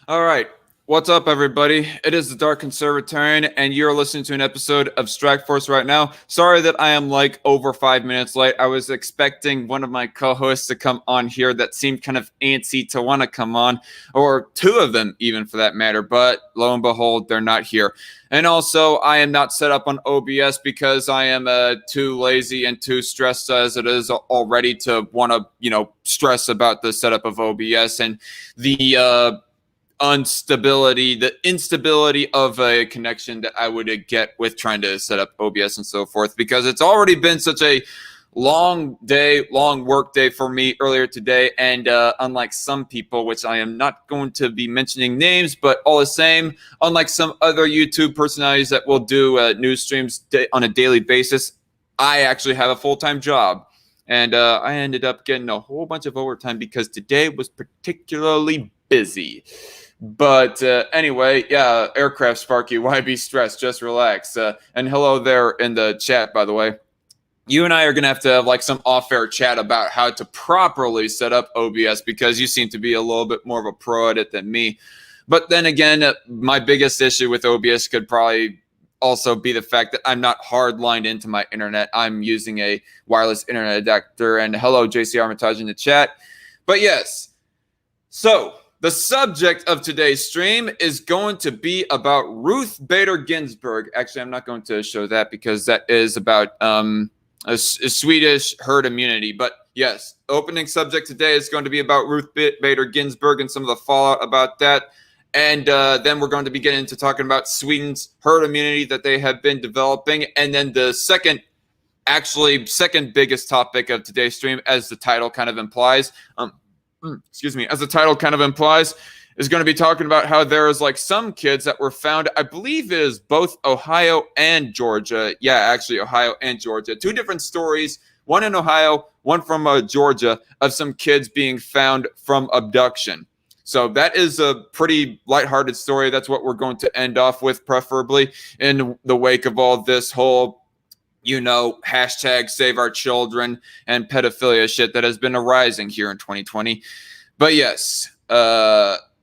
All right. What's up, everybody? It is the Dark Conservatarian, and you're listening to an episode of Strike Force right now. Sorry that I am like over 5 minutes late. I was expecting one of my co-hosts to come on here that seemed kind of antsy to want to come on, or two of them even for that matter, but lo and behold, they're not here. And also, I am not set up on OBS because I am too lazy and too stressed as it is already to want to, stress about the setup of OBS and the instability of a connection that I would get with trying to set up OBS and so forth, because it's already been such a long work day for me earlier today. And unlike some people, which I am not going to be mentioning names, but all the same, unlike some other YouTube personalities that will do news streams on a daily basis, I actually have a full-time job. And I ended up getting a whole bunch of overtime because today was particularly busy. But anyway, yeah, Aircraft Sparky, why be stressed? Just relax. And hello there in the chat, by the way. You and I are going to have like some off-air chat about how to properly set up OBS, because you seem to be a little bit more of a pro at it than me. But then again, my biggest issue with OBS could probably also be the fact that I'm not hard-lined into my internet. I'm using a wireless internet adapter. And hello, JC Armitage in the chat. But yes, so the subject of today's stream is going to be about Ruth Bader Ginsburg. Actually, I'm not going to show that because that is about a Swedish herd immunity. But yes, opening subject today is going to be about Ruth Bader Ginsburg and some of the fallout about that. And then we're going to be getting into talking about Sweden's herd immunity that they have been developing. And then the second biggest topic of today's stream, as the title kind of implies, is going to be talking about how there is like some kids that were found, I believe it is both Ohio and Georgia. Yeah, actually Ohio and Georgia. Two different stories, one in Ohio, one from Georgia, of some kids being found from abduction. So that is a pretty lighthearted story. That's what we're going to end off with, preferably in the wake of all this whole hashtag save our children and pedophilia shit that has been arising here in 2020. But yes,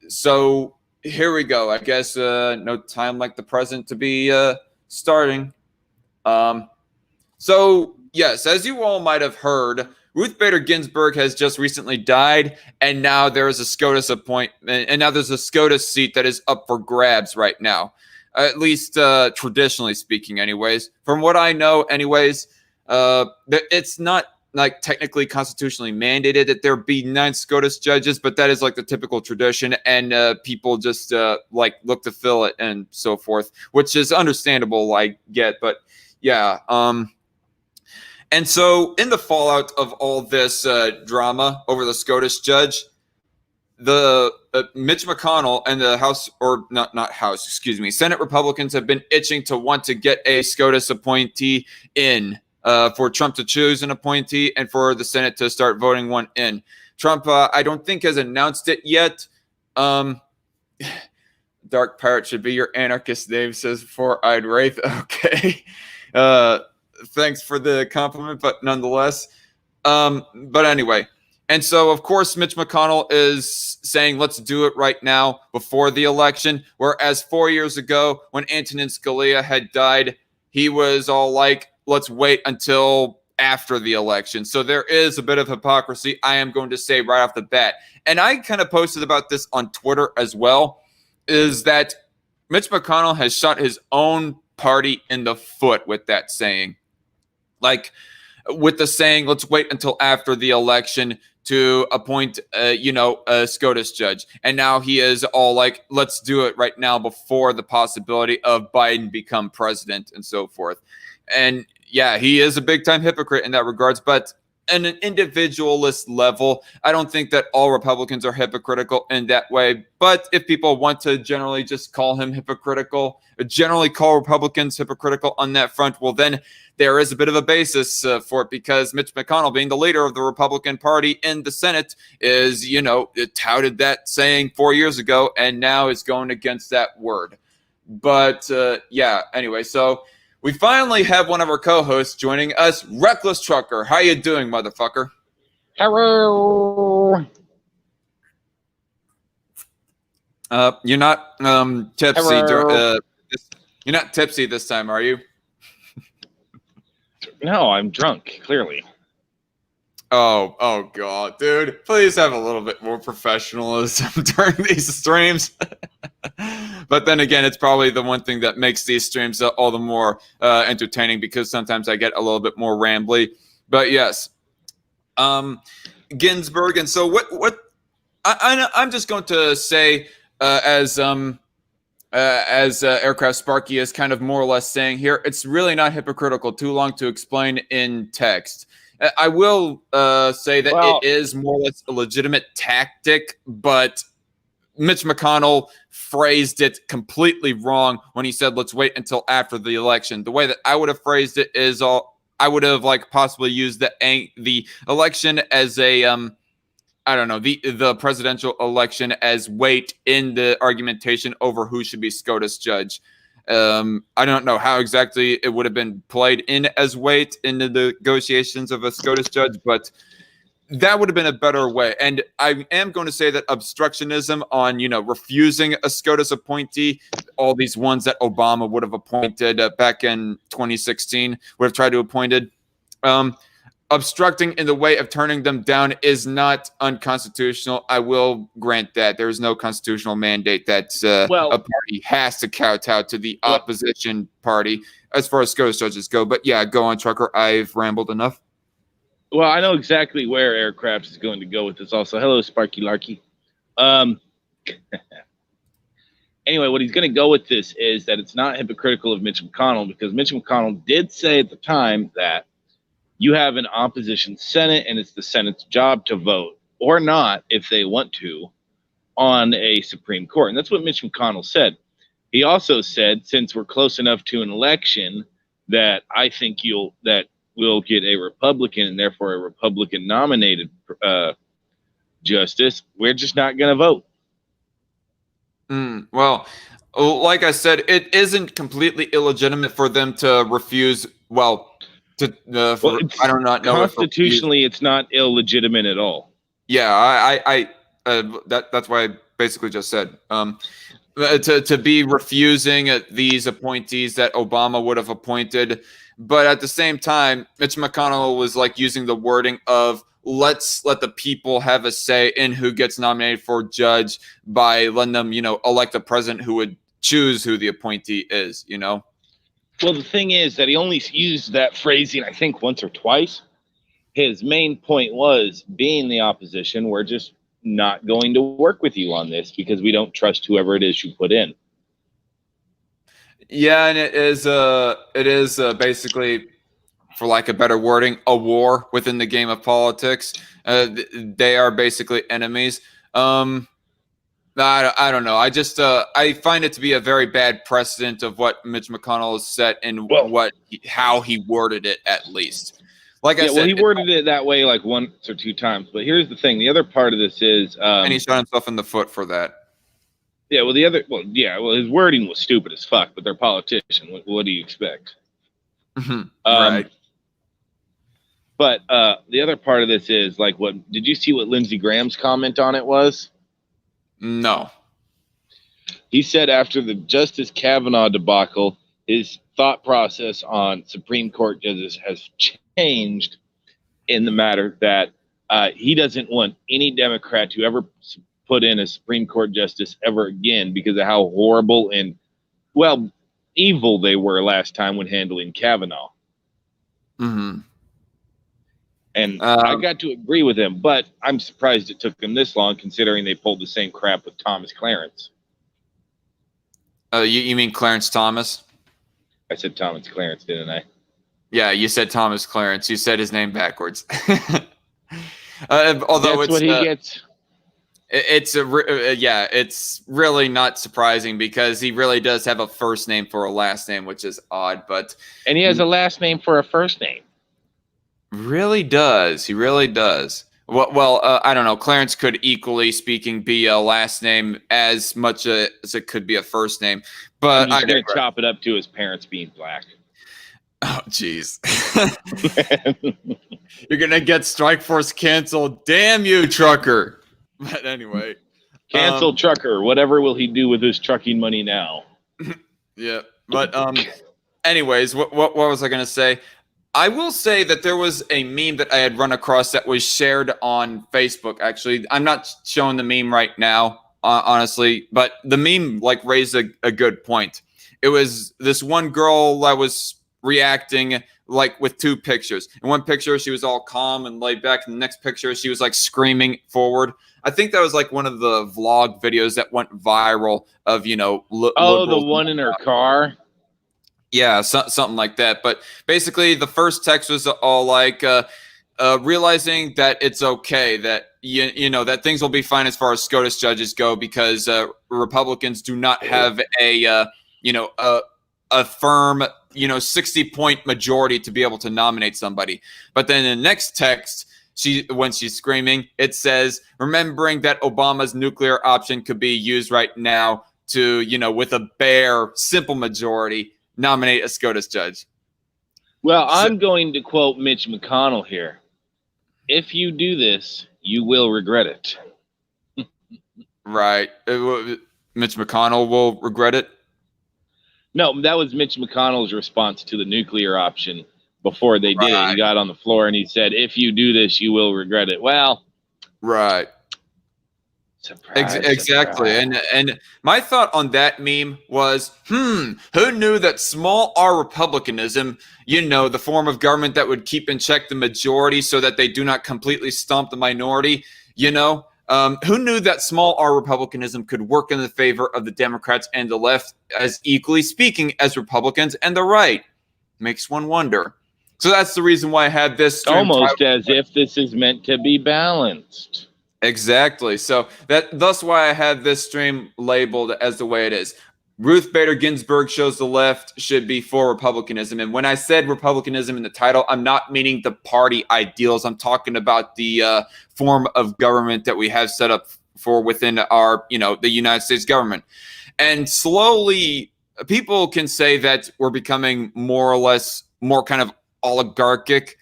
so here we go. I guess no time like the present to be starting. So yes, as you all might have heard, Ruth Bader Ginsburg has just recently died, and now there is a SCOTUS appointment, and now there's a SCOTUS seat that is up for grabs right now. At least traditionally speaking, anyways. From what I know, anyways, it's not like technically constitutionally mandated that there be 9 SCOTUS judges, but that is like the typical tradition, and people just like look to fill it and so forth, which is understandable, I get, but yeah. And so in the fallout of all this drama over the SCOTUS judge, the Mitch McConnell and the House, or not House, excuse me, Senate Republicans have been itching to want to get a SCOTUS appointee in, for Trump to choose an appointee and for the Senate to start voting one in. Trump, I don't think, has announced it yet. Dark Pirate should be your anarchist name, says Four-Eyed Wraith. Okay. Thanks for the compliment, but nonetheless. But anyway. And so, of course, Mitch McConnell is saying, let's do it right now before the election. Whereas 4 years ago, when Antonin Scalia had died, he was all like, let's wait until after the election. So there is a bit of hypocrisy, I am going to say right off the bat. And I kind of posted about this on Twitter as well, is that Mitch McConnell has shot his own party in the foot with that saying. Like, with the saying, let's wait until after the election to appoint, a SCOTUS judge. And now he is all like, let's do it right now before the possibility of Biden become president and so forth. And yeah, he is a big time hypocrite in that regards, but on an individualist level, I don't think that all Republicans are hypocritical in that way. But if people want to generally just call him hypocritical, generally call Republicans hypocritical on that front, well, then there is a bit of a basis for it, because Mitch McConnell, being the leader of the Republican Party in the Senate, is, touted that saying 4 years ago and now is going against that word. But yeah, anyway, so we finally have one of our co-hosts joining us, Reckless Trucker. How you doing, motherfucker? Hello. You're not tipsy. Error. You're not tipsy this time, are you? No, I'm drunk, clearly. Oh God, dude! Please have a little bit more professionalism during these streams. But then again, it's probably the one thing that makes these streams all the more entertaining, because sometimes I get a little bit more rambly. But yes, Ginsburg, and so what? I'm just going to say, as Aircraft Sparky is kind of more or less saying here, it's really not hypocritical. Too long to explain in text. I will say that it is more or less a legitimate tactic, but Mitch McConnell phrased it completely wrong when he said, let's wait until after the election. The way that I would have phrased it is I would have possibly used the election as a I don't know, the presidential election as weight in the argumentation over who should be SCOTUS judge. I don't know how exactly it would have been played in as weight in the negotiations of a SCOTUS judge, but that would have been a better way. And I am going to say that obstructionism on, refusing a SCOTUS appointee, all these ones that Obama would have appointed back in 2016, would have tried to appointed, obstructing in the way of turning them down is not unconstitutional. I will grant that. There is no constitutional mandate that a party has to kowtow to the opposition party as far as SCOTUS judges go. But yeah, go on, Trucker. I've rambled enough. Well, I know exactly where Aircraft is going to go with this also. Hello, Sparky Larky. Anyway, what he's going to go with this is that it's not hypocritical of Mitch McConnell, because Mitch McConnell did say at the time that you have an opposition Senate, and it's the Senate's job to vote or not, if they want to, on a Supreme Court. And that's what Mitch McConnell said. He also said, since we're close enough to an election, that I think we'll get a Republican, and therefore a Republican nominated justice. We're just not going to vote. Well, like I said, it isn't completely illegitimate for them to refuse. I do not know. Constitutionally, it's not illegitimate at all. Yeah, that's why I basically just said to be refusing these appointees that Obama would have appointed, but at the same time, Mitch McConnell was using the wording of let's let the people have a say in who gets nominated for judge by letting them, elect a president who would choose who the appointee is. Well, the thing is that he only used that phrasing, I think, once or twice. His main point was, being the opposition, we're just not going to work with you on this because we don't trust whoever it is you put in. Yeah, and it is basically, for lack of better wording, a war within the game of politics. They are basically enemies. I don't know. I just I find it to be a very bad precedent of what Mitch McConnell has set and how he worded it, at least. I said, he worded it that way once or two times. But here's the thing: the other part of this is, and he shot himself in the foot for that. Yeah. Well, his wording was stupid as fuck. But they're politicians. What do you expect? Right. But the other part of this is what did you see? What Lindsey Graham's comment on it was? No. He said after the Justice Kavanaugh debacle, his thought process on Supreme Court judges has changed in the matter that he doesn't want any Democrat to ever put in a Supreme Court justice ever again because of how horrible and, evil they were last time when handling Kavanaugh. Mm-hmm. And I got to agree with him, but I'm surprised it took them this long, considering they pulled the same crap with Thomas Clarence. You mean Clarence Thomas? I said Thomas Clarence, didn't I? Yeah, you said Thomas Clarence. You said his name backwards. Although that's what he gets. It's really not surprising because he really does have a first name for a last name, which is odd. And he has a last name for a first name. Really does. He really does. Well, I don't know. Clarence could, equally speaking, be a last name as much as it could be a first name. But I'm going to chop it up to his parents being black. Oh, jeez. You're going to get Strikeforce canceled. Damn you, Trucker. But anyway. Cancel trucker. Whatever will he do with his trucking money now? Yeah, but anyways, what was I gonna say? I will say that there was a meme that I had run across that was shared on Facebook. Actually, I'm not showing the meme right now, honestly, but the meme like raised a good point. It was this one girl that was reacting like with two pictures. In one picture, she was all calm and laid back. In the next picture, she was like screaming forward. I think that was like one of the vlog videos that went viral of, you know, the one in her car. Yeah, something like that. But basically, the first text was all like realizing that it's okay, that you know that things will be fine as far as SCOTUS judges go, because Republicans do not have a a firm 60-point majority to be able to nominate somebody. But then in the next text, when she's screaming, it says, remembering that Obama's nuclear option could be used right now to, with a bare, simple majority, nominate a SCOTUS judge. Well, I'm going to quote Mitch McConnell here. If you do this, you will regret it. Right. Mitch McConnell will regret it? No, that was Mitch McConnell's response to the nuclear option before they did it. He got on the floor and he said, if you do this, you will regret it. Well, right. Surprise, exactly. surprise. And my thought on that meme was, who knew that small r republicanism, the form of government that would keep in check the majority so that they do not completely stomp the minority, who knew that small r republicanism could work in the favor of the Democrats and the left as equally speaking as Republicans and the right? Makes one wonder. So that's the reason why I had this. Almost as if this is meant to be balanced. Exactly. So thus why I had this stream labeled as the way it is. Ruth Bader Ginsburg shows the left should be for republicanism. And when I said republicanism in the title, I'm not meaning the party ideals. I'm talking about the form of government that we have set up for within our, the United States government. And slowly people can say that we're becoming more kind of oligarchic,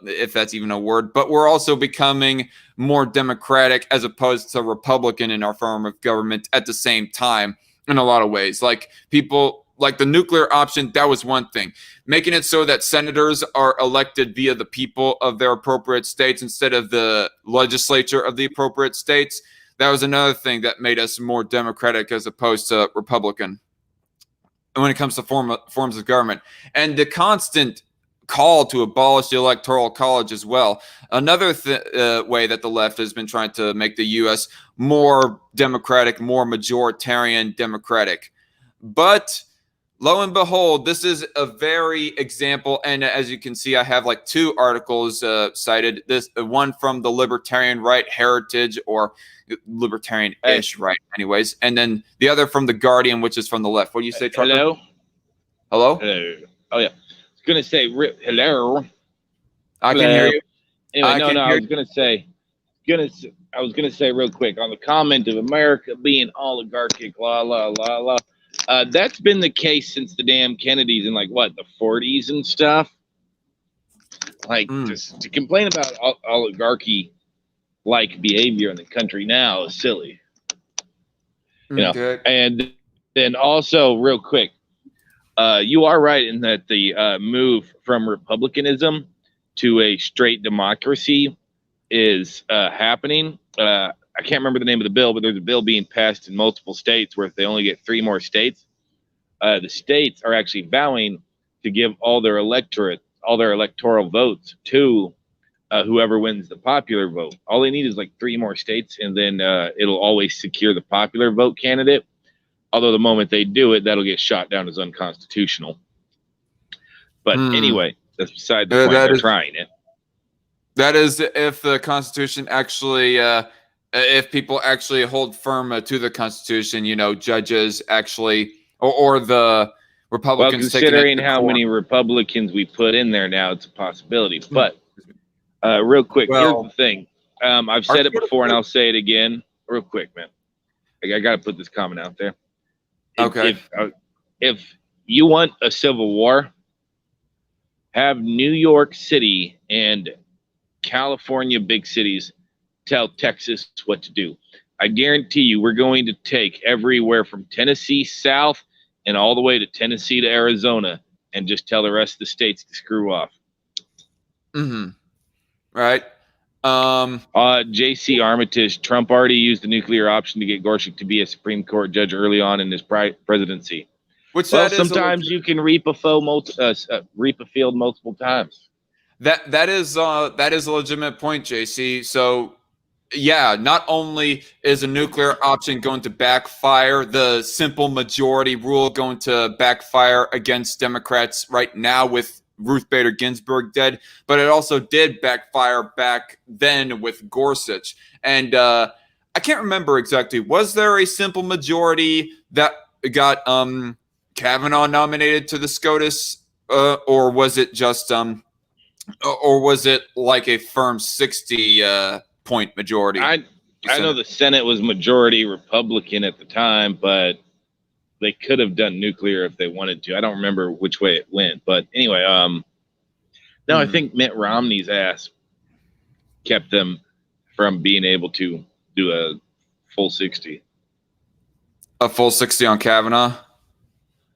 if that's even a word, but we're also becoming more democratic as opposed to Republican in our form of government at the same time in a lot of ways. Like people, like the nuclear option, that was one thing. Making it so that senators are elected via the people of their appropriate states instead of the legislature of the appropriate states, that was another thing that made us more democratic as opposed to Republican. And when it comes to forms of government. And the constant call to abolish the Electoral College as well. Another way that the left has been trying to make the U.S. more democratic, more majoritarian democratic. But lo and behold, this is a very example. And as you can see, I have like two articles cited. This one from the Libertarian Right Heritage, or libertarian-ish right anyways. And then the other from The Guardian, which is from the left. What do you say, Trucker? Hello? Hello? Hello. Oh, yeah. Gonna say hello. I can hear you. Anyway, I was gonna say real quick on the comment of America being oligarchic, la la la la. That's been the case since the damn Kennedys in like what, the 40s and stuff. Like just to complain about oligarchy like behavior in the country now is silly. And then also real quick. You are right in that the move from republicanism to a straight democracy is happening. I can't remember the name of the bill, but there's a bill being passed in multiple states where if they only get 3 more states, the states are actually vowing to give all their electoral votes to whoever wins the popular vote. All they need is like 3 more states, and then it'll always secure the popular vote candidate. Although the moment they do it, that'll get shot down as unconstitutional. But anyway, that's beside the point. They're trying it. That is if the Constitution actually, if people actually hold firm to the Constitution, judges actually, or the Republicans. Well, considering how many Republicans we put in there now, it's a possibility. But real quick, here's the thing. I've said it before and I'll say it again real quick, man. I got to put this comment out there. If you want a civil war, have New York City and California big cities tell Texas what to do. I guarantee you we're going to take everywhere from Tennessee south and all the way to Tennessee to Arizona and just tell the rest of the states to screw off. Mm-hmm. Right. J.C. Armitage, Trump already used the nuclear option to get Gorsuch to be a Supreme Court judge early on in his presidency. Which well, sometimes you can reap a field multiple times. That is a legitimate point, JC. So yeah, not only is a nuclear option going to backfire, the simple majority rule going to backfire against Democrats right now with Ruth Bader Ginsburg dead, but it also did backfire back then with Gorsuch. And I can't remember exactly. Was there a simple majority that got Kavanaugh nominated to the SCOTUS, or was it just or was it like a firm 60 point majority? I know the Senate was majority Republican at the time, but they could have done nuclear if they wanted to. I don't remember which way it went, but anyway, no, I think Mitt Romney's ass kept them from being able to do a full 60. A full 60 on Kavanaugh?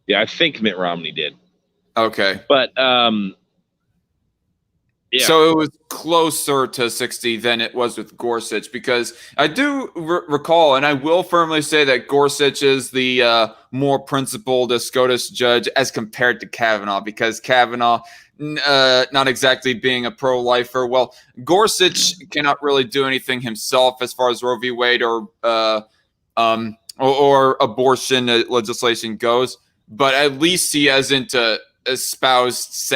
Yeah, I think Mitt Romney did. Okay. But yeah. So it was closer to 60 than it was with Gorsuch, because I do recall, and I will firmly say that Gorsuch is the more principled SCOTUS judge as compared to Kavanaugh, because Kavanaugh, not exactly being a pro-lifer. Well, Gorsuch cannot really do anything himself as far as Roe v. Wade or abortion legislation goes, but at least he hasn't espoused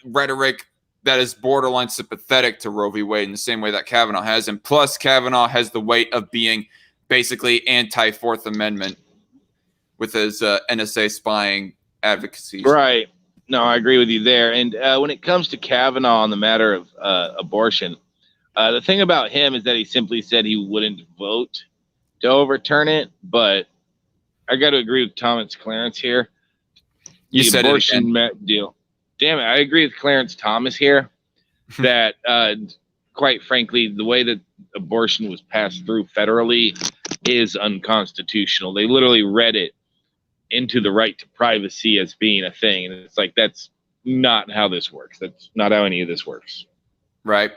rhetoric that is borderline sympathetic to Roe v. Wade in the same way that Kavanaugh has. And plus, Kavanaugh has the weight of being basically anti-Fourth Amendment with his NSA spying advocacy. Right. No, I agree with you there. And when it comes to Kavanaugh on the matter of abortion, the thing about him is that he simply said he wouldn't vote to overturn it. But I got to agree with Thomas Clarence here. You said abortion deal. Damn it, I agree with Clarence Thomas here that, quite frankly, the way that abortion was passed through federally is unconstitutional. They literally read it into the right to privacy as being a thing. And it's like, that's not how this works. That's not how any of this works. Right.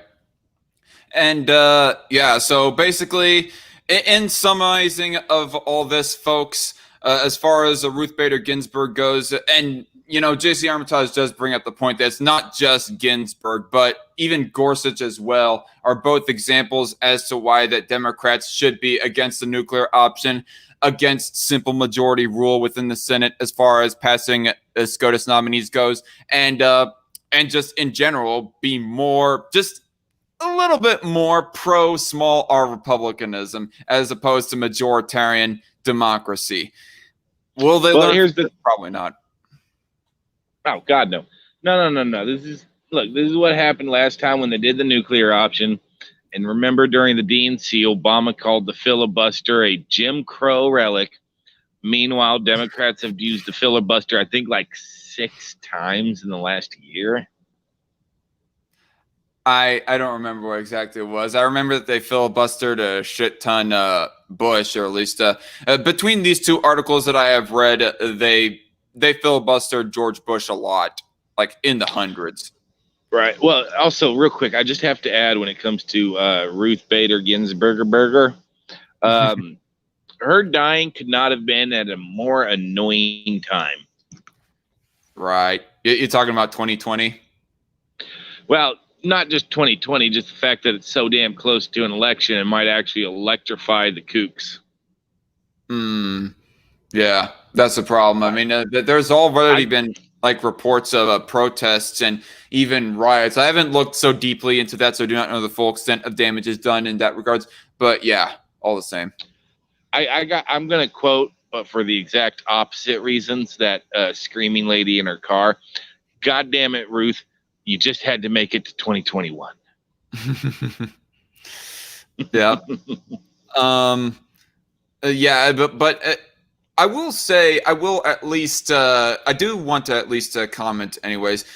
And yeah, so basically, in summarizing of all this, folks, as far as Ruth Bader Ginsburg goes, and you know, J.C. Armitage does bring up the point that it's not just Ginsburg, but even Gorsuch as well are both examples as to why that Democrats should be against the nuclear option, against simple majority rule within the Senate as far as passing SCOTUS nominees goes, and just in general be more, just a little bit more pro small r republicanism as opposed to majoritarian democracy. Will they learn? Probably not. Oh God, no. This is what happened last time when they did the nuclear option. And remember, during the DNC, Obama called the filibuster a Jim Crow relic. Meanwhile, Democrats have used the filibuster, I think, like 6 times in the last year. I don't remember what exactly it was. I remember that they filibustered a shit ton Bush, or at least between these two articles that I have read, they filibustered George Bush a lot, like in the hundreds. Right. Well, also, real quick, I just have to add when it comes to Ruth Bader Ginsburg, her dying could not have been at a more annoying time. Right. You're talking about 2020? Well, not just 2020, just the fact that it's so damn close to an election and might actually electrify the kooks. Yeah, that's the problem. I mean, there's already been like reports of protests and even riots. I haven't looked so deeply into that, so I do not know the full extent of damages done in that regards. But yeah, all the same. I'm going to quote, but for the exact opposite reasons, that screaming lady in her car. God damn it, Ruth. You just had to make it to 2021. Yeah. Yeah, but I will say, I will at least, I do want to at least comment anyways.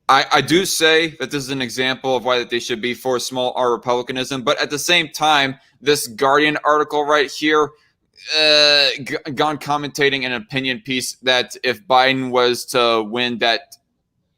I do say that this is an example of why that they should be for small R republicanism, but at the same time, this Guardian article right here, gone commentating an opinion piece that if Biden was to win that,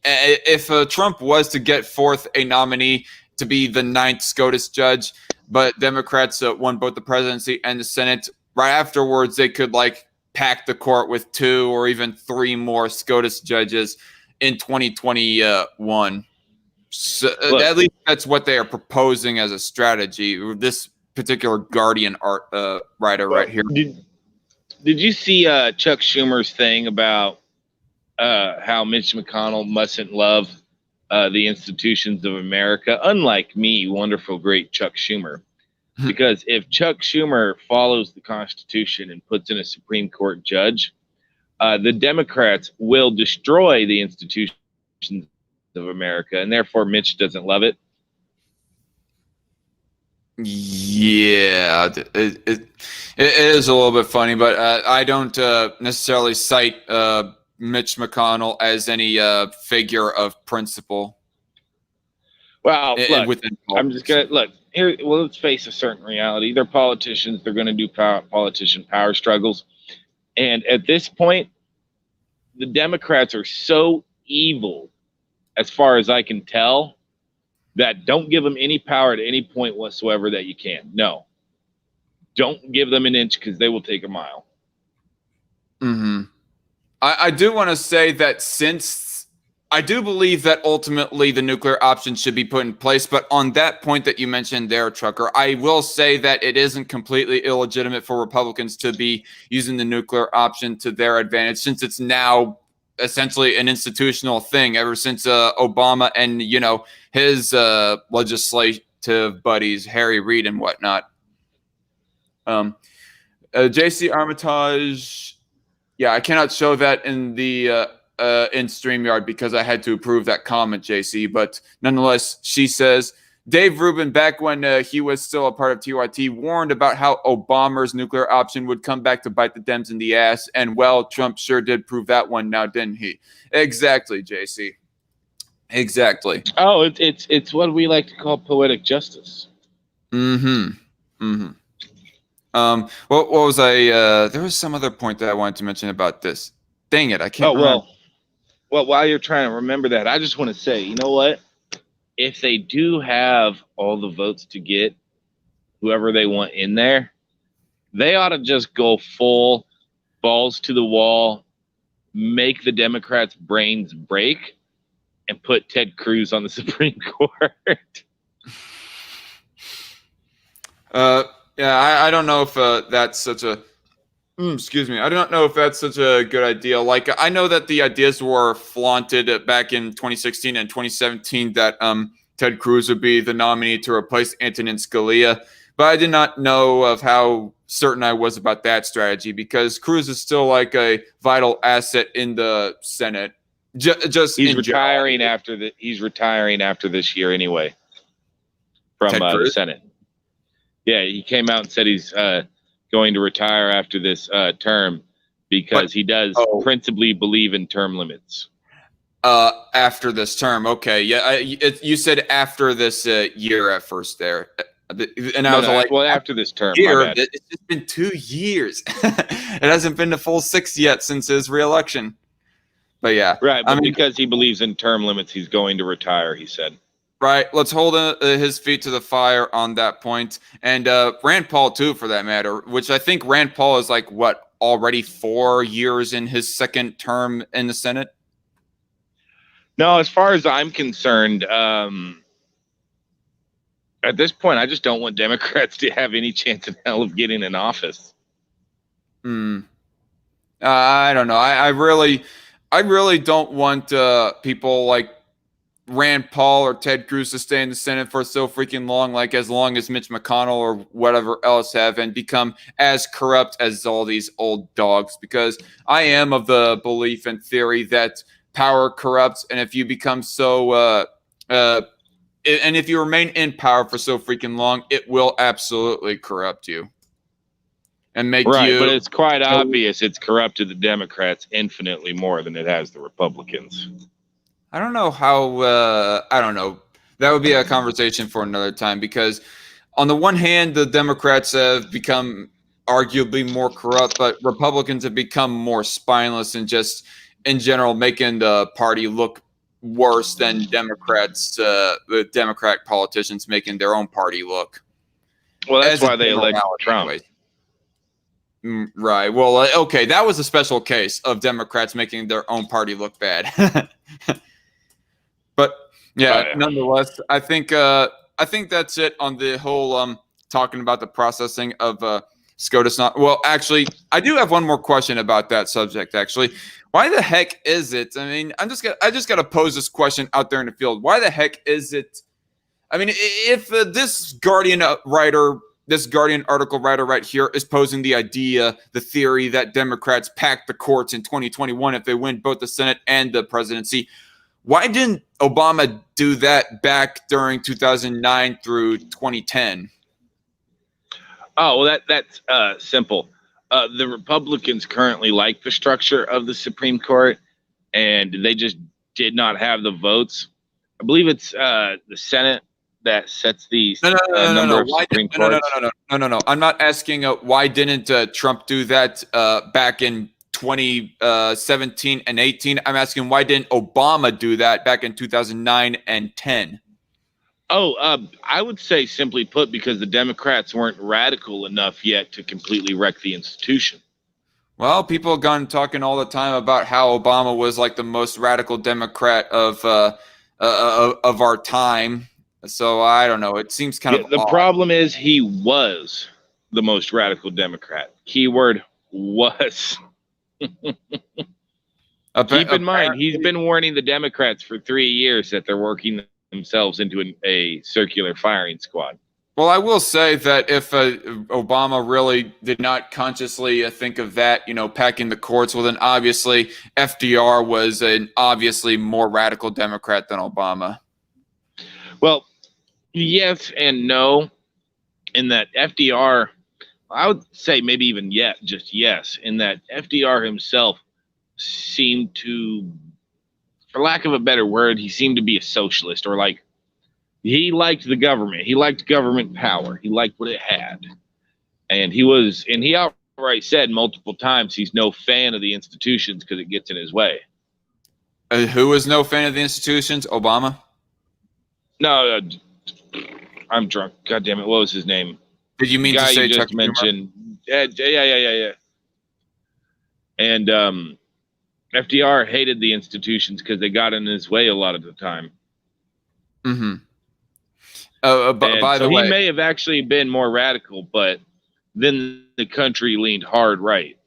if Trump was to get forth a nominee to be the 9th SCOTUS judge, but Democrats won both the presidency and the Senate, right afterwards they could like pack the court with 2 or even 3 more SCOTUS judges in 2021. So at least that's what they are proposing as a strategy. This particular Guardian writer right here. Did you see Chuck Schumer's thing about how Mitch McConnell mustn't love the institutions of America, unlike me, wonderful, great Chuck Schumer? Because if Chuck Schumer follows the Constitution and puts in a Supreme Court judge, the Democrats will destroy the institutions of America, and therefore Mitch doesn't love it. Yeah, it is a little bit funny, but I don't necessarily cite Mitch McConnell as any figure of principle. Well, look, I'm just gonna look here. Well, let's face a certain reality. They're politicians. They're going to do politician power struggles, and at this point, the Democrats are so evil, as far as I can tell, that don't give them any power at any point whatsoever that you can. No, don't give them an inch because they will take a mile. Mm-hmm. I do want to say that since I do believe that ultimately the nuclear option should be put in place, but on that point that you mentioned there, Trucker, I will say that it isn't completely illegitimate for Republicans to be using the nuclear option to their advantage, since it's now essentially an institutional thing ever since Obama and, you know, his legislative buddies, Harry Reid and whatnot. JC Armitage. Yeah, I cannot show that in the in StreamYard because I had to approve that comment, JC. But nonetheless, she says, Dave Rubin, back when he was still a part of TYT, warned about how Obama's nuclear option would come back to bite the Dems in the ass. And, well, Trump sure did prove that one now, didn't he? Exactly, JC. Exactly. Oh, it's what we like to call poetic justice. Mm-hmm. Mm-hmm. What was I? There was some other point that I wanted to mention about this. Dang it, I can't. Well, while you're trying to remember that, I just want to say, you know what? If they do have all the votes to get whoever they want in there, they ought to just go full balls to the wall, make the Democrats' brains break, and put Ted Cruz on the Supreme Court. Yeah, I don't know if that's such a. Excuse me. I don't know if that's such a good idea. Like, I know that the ideas were flaunted back in 2016 and 2017 that Ted Cruz would be the nominee to replace Antonin Scalia, but I did not know of how certain I was about that strategy because Cruz is still like a vital asset in the Senate. He's retiring after this year anyway from the Senate. Yeah, he came out and said he's going to retire after this term because he does principally believe in term limits. After this term, okay, yeah. You said after this year at first there, and I was like, well, after this term. It's just been 2 years. It hasn't been the full 6 yet since his reelection. But yeah, right. But because he believes in term limits, he's going to retire. He said. Right. Let's hold his feet to the fire on that point. And Rand Paul, too, for that matter, which I think Rand Paul is like, what, already 4 years in his second term in the Senate? No, as far as I'm concerned, at this point, I just don't want Democrats to have any chance in hell of getting in office. I don't know. I really don't want people like Rand Paul or Ted Cruz to stay in the Senate for so freaking long, like as long as Mitch McConnell or whatever else have, and become as corrupt as all these old dogs. Because I am of the belief and theory that power corrupts, and if you become so, and if you remain in power for so freaking long, it will absolutely corrupt you and make you. But it's quite obvious it's corrupted the Democrats infinitely more than it has the Republicans. I don't know how. I don't know. That would be a conversation for another time, because on the one hand, the Democrats have become arguably more corrupt, but Republicans have become more spineless and just in general making the party look worse than Democrats, the Democratic politicians making their own party look. Well, that's why they elected Trump. Anyways. Right. Well, okay, that was a special case of Democrats making their own party look bad. But yeah, nonetheless, I think that's it on the whole talking about the processing of SCOTUS. Well, actually, I do have one more question about that subject. Actually, why the heck is it? I mean, I just got to pose this question out there in the field. Why the heck is it? I mean, if this Guardian article writer right here is posing the idea, the theory that Democrats pack the courts in 2021 if they win both the Senate and the presidency, why didn't Obama do that back during 2009 through 2010? Oh, well, that's simple. The Republicans currently like the structure of the Supreme Court, and they just did not have the votes. I believe it's the Senate that sets the number of Supreme Courts. No. I'm not asking why didn't Trump do that back in 2017 and 18. I'm asking why didn't Obama do that back in 2009 and 10? I would say, simply put, because the Democrats weren't radical enough yet to completely wreck the institution. Well, people have gone talking all the time about how Obama was like the most radical Democrat of our time. So I don't know. It seems kind of the odd. Problem is he was the most radical Democrat. Keyword was. Keep in mind, he's been warning the Democrats for 3 years that they're working themselves into a circular firing squad. Well, I will say that if Obama really did not consciously think of that, packing the courts, well, then obviously FDR was an obviously more radical Democrat than Obama. Well, yes and no, in that FDR, I would say maybe even just yes, in that FDR himself seemed to, for lack of a better word, he seemed to be a socialist, or like he liked the government. He liked government power. He liked what it had. And he outright said multiple times he's no fan of the institutions because it gets in his way. Who was no fan of the institutions? Obama? No, I'm drunk. God damn it. What was his name? Did you mean to say you just mentioned? Yeah. And FDR hated the institutions because they got in his way a lot of the time. Mm-hmm. By the way, he may have actually been more radical, but then the country leaned hard right.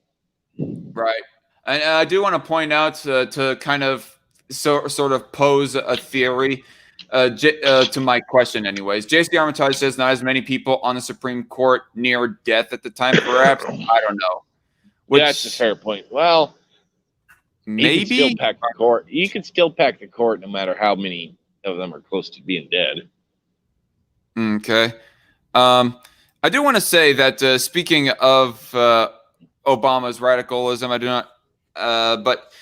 Right. And I do want to point out to kind of sort of pose a theory to my question anyways. JC Armitage says not as many people on the Supreme Court near death at the time, perhaps. I don't know. That's a fair point. Well, maybe you can still pack the court no matter how many of them are close to being dead. Okay. I do want to say that speaking of Obama's radicalism, I do not but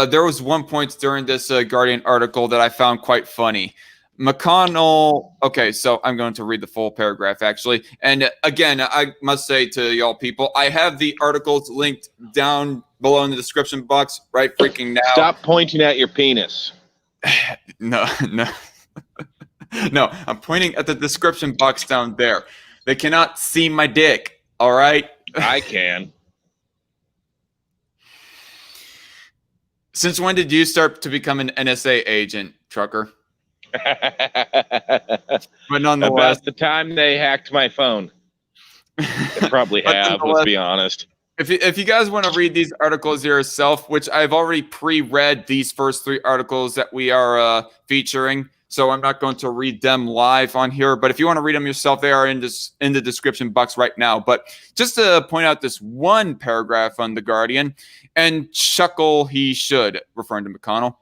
there was one point during this Guardian article that I found quite funny. McConnell. Okay, so I'm going to read the full paragraph, actually. And again, I must say to y'all people, I have the articles linked down below in the description box right freaking now. Stop pointing at your penis. No. No, I'm pointing at the description box down there. They cannot see my dick, all right? I can. Since when did you start to become an NSA agent, trucker? But nonetheless, about the time they hacked my phone. They probably have, let's be honest. If you guys want to read these articles yourself, which I've already pre-read these first 3 articles that we are featuring, so I'm not going to read them live on here. But if you want to read them yourself, they are in the description box right now. But just to point out this one paragraph on The Guardian, and chuckle he should, referring to McConnell.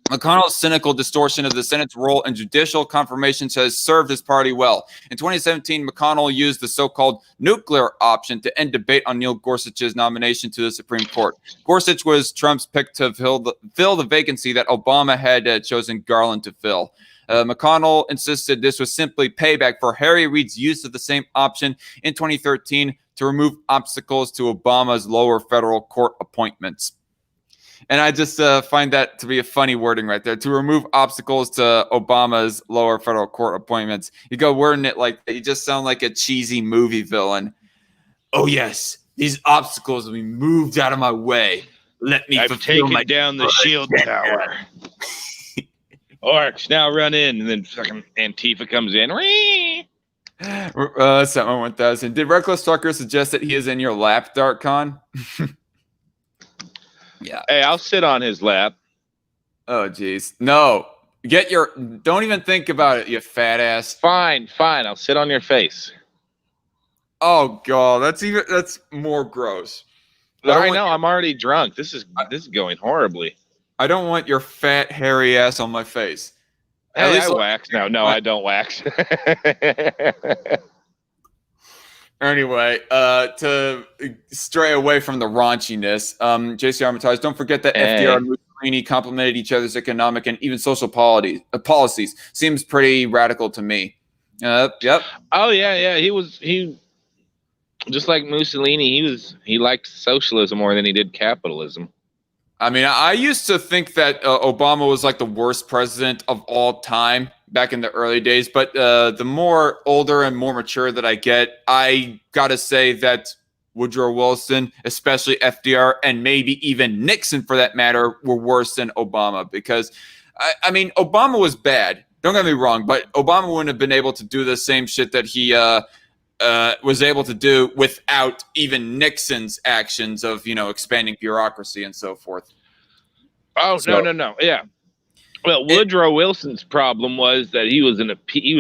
McConnell's cynical distortion of the Senate's role in judicial confirmations has served his party well. In 2017, McConnell used the so-called nuclear option to end debate on Neil Gorsuch's nomination to the Supreme Court. Gorsuch was Trump's pick to fill the vacancy that Obama had chosen Garland to fill. McConnell insisted this was simply payback for Harry Reid's use of the same option in 2013 to remove obstacles to Obama's lower federal court appointments. And I just find that to be a funny wording right there. To remove obstacles to Obama's lower federal court appointments. You go wording it like that, you just sound like a cheesy movie villain. Oh, yes, these obstacles will be moved out of my way. Let me I've taken down the shield tower. Orcs, now run in. And then fucking Antifa comes in. Setman 1000. Did Reckless Tucker suggest that he is in your lap, Dark Con? Yeah. Hey, I'll sit on his lap. Oh, geez. No. Don't even think about it, you fat ass. Fine. I'll sit on your face. Oh, God. That's more gross. I know. I'm already drunk. This is going horribly. I don't want your fat, hairy ass on my face. Hey, I wax. No, I don't wax. Anyway, to stray away from the raunchiness, JC Armitage, don't forget that FDR and Mussolini complemented each other's economic and even social policies. Seems pretty radical to me. Yep. Oh, yeah. He just like Mussolini, he liked socialism more than he did capitalism. I mean, I used to think that Obama was like the worst president of all time back in the early days, but the more older and more mature that I get, I gotta say that Woodrow Wilson, especially FDR, and maybe even Nixon for that matter, were worse than Obama because, I mean, Obama was bad. Don't get me wrong, but Obama wouldn't have been able to do the same shit that he was able to do without even Nixon's actions of, expanding bureaucracy and so forth. Oh, so, no. Yeah. Well, Woodrow Wilson's problem was that he was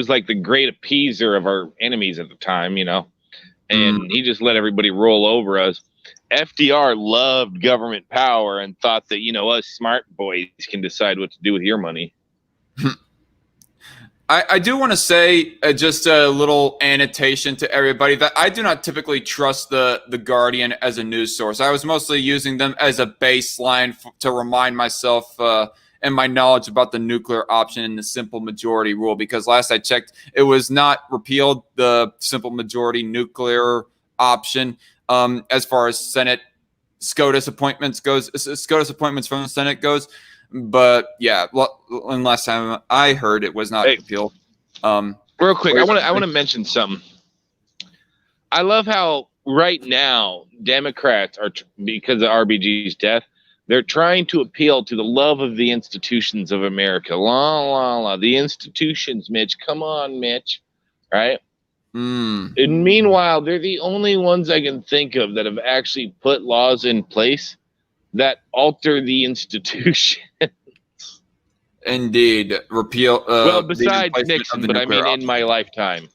like the great appeaser of our enemies at the time, and he just let everybody roll over us. FDR loved government power and thought that, us smart boys can decide what to do with your money. I do want to say just a little annotation to everybody that I do not typically trust the Guardian as a news source. I was mostly using them as a baseline to remind myself and my knowledge about the nuclear option and the simple majority rule, because last I checked, it was not repealed, the simple majority nuclear option, as far as Senate SCOTUS appointments goes, SCOTUS appointments from the Senate goes. But yeah, and last time I heard it was not repealed. Real quick, I want to mention something. I love how right now Democrats are, because of RBG's death, they're trying to appeal to the love of the institutions of America. The institutions, Mitch. Come on, Mitch. Right? And meanwhile, they're the only ones I can think of that have actually put laws in place that alter the institution. Indeed. Repeal. Well, besides Nixon, but I mean in my lifetime.